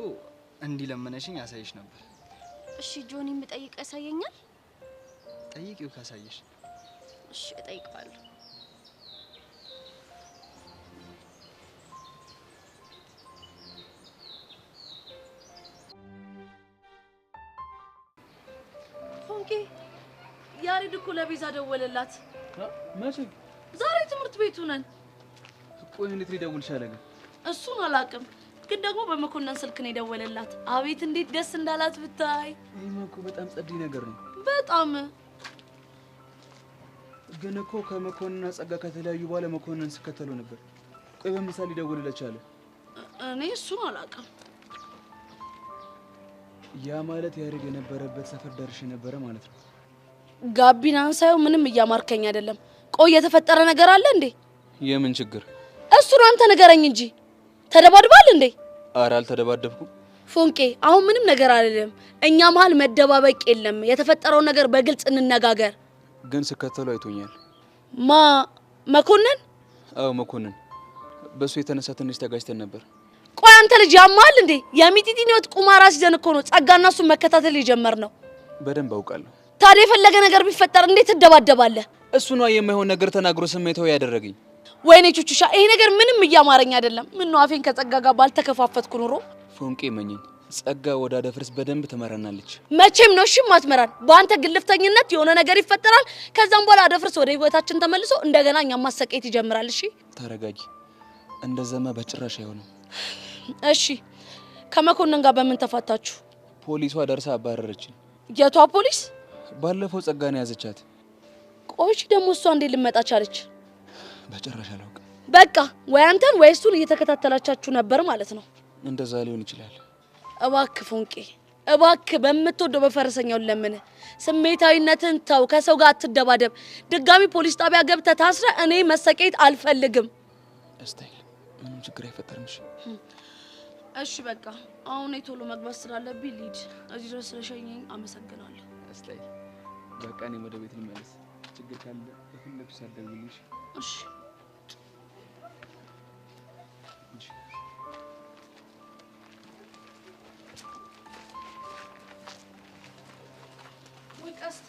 E: እንዲህ ለመነሽኝ ያሳይሽ ነበር።
H: እሺ ጆኒን ብጠይቅ ያሳየኛል?
E: ጠይቂው ካሳየሽ።
H: እሺ እጠይቀዋለሁ።
C: ፎንቄ ያሬድ እኮ ለቤዛ ደወለላት።
F: መቼ?
C: ዛሬ ትምህርት ቤቱ ነን።
F: ቆይ እንዴት ሊደውል ቻለ ግን?
C: እሱን አላውቅም፣ ግን ደግሞ በመኮንን ስልክ ነው የደወለላት። አቤት እንዴት ደስ እንዳላት ብታይ።
F: ይሄማ እኮ በጣም ጸዴ ነገር ነው።
C: በጣም
F: ግን እኮ ከመኮንንና ጸጋ ከተለያዩ በኋላ መኮንን ስከተለው ነበር። ቆይ በምሳሌ ሊደውልለት ቻለ?
C: እኔ እሱን አላውቅም።
F: ያ ማለት ያሬድ የነበረበት ሰፈር ደርሼ ነበረ ማለት ነው።
C: ጋቢናን ሳይው ምንም እያማርከኝ አይደለም። ቆይ የተፈጠረ ነገር አለ እንዴ?
F: የምን ችግር?
C: እሱን አንተ ንገረኝ እንጂ። ተደባድባል እንዴ?
F: ኧረ አልተደባደብኩም።
C: ፎንቄ አሁን ምንም ነገር አይደለም። እኛ መሀል መደባበቅ የለም። የተፈጠረው ነገር በግልጽ እንነጋገር።
F: ግን ስከተለው አይቶኛል።
C: መኮንን?
F: አዎ መኮንን። በሱ የተነሳ ትንሽ ተጋጭተን ነበር።
C: ቆይ አንተ ልጅ ያማል እንዴ? የሚጢጢን ህይወት ቁማር አስይዘን እኮ ነው ጸጋና እሱን መከታተል የጀመርነው።
F: በደንብ አውቃለሁ።
C: ታዲያ የፈለገ ነገር ቢፈጠር እንዴት ትደባደባለህ?
F: እሱ ነው የማይሆን ነገር ተናግሮ ስሜታዊ ያደረገኝ።
C: ወይኔ ቹቹሻ፣ ይሄ ነገር ምንም እያማረኝ አይደለም። ምን ነው አፌን ከጸጋ ጋር ባልተከፋፈትኩ ኑሮ።
F: ፎንቄ መኘኝ፣ ጸጋ ወደ አደፍርስ በደንብ ትመራናለች።
C: መቼም ነው እሺ ማትመራን። በአንተ ግልፍተኝነት የሆነ ነገር ይፈጠራል። ከዛም በኋላ አደፍርስ ወደ ህይወታችን ተመልሶ እንደገና እኛም ማሰቃየት ይጀምራል። እሺ
F: ተረጋጊ። እንደዛማ በጭራሽ አይሆንም።
C: እሺ ከመኮንን ጋር በምን ተፋታችሁ?
F: ፖሊሷ ደርሳ አባረረችን።
C: የቷ ፖሊስ?
F: ባለፈው ጸጋን ያዘቻት።
C: ቆይሽ ደግሞ እሷ እንዴት ልመጣ ቻለች?
F: በጭራሽ አላውቅም።
C: በቃ ወይ አንተን ወይ እሱን እየተከታተላቻችሁ ነበር ማለት ነው።
F: እንደዛ ሊሆን ይችላል።
C: እባክህ ፎንቄ፣ እባክህ በምትወደው በፈረሰኛው ለምን ስሜታዊነትን ተው። ከሰው ጋር አትደባደብ። ድጋሚ ፖሊስ ጣቢያ ገብተህ ታስረህ እኔ መሰቃየት አልፈልግም።
F: እስታይል ምንም ችግር አይፈጠርም።
C: እሺ በቃ አሁን ቶሎ መግባት ስላለብኝ ልሂድ። እዚህ ድረስ ስለሸኘኝ አመሰግናለሁ።
F: እስታይል በቃ እኔ ወደ ቤት ልመለስ። ችግር ካለ በፈለግሽ ሳትደውይልኝ።
C: እሺ ወይ ቀስቴ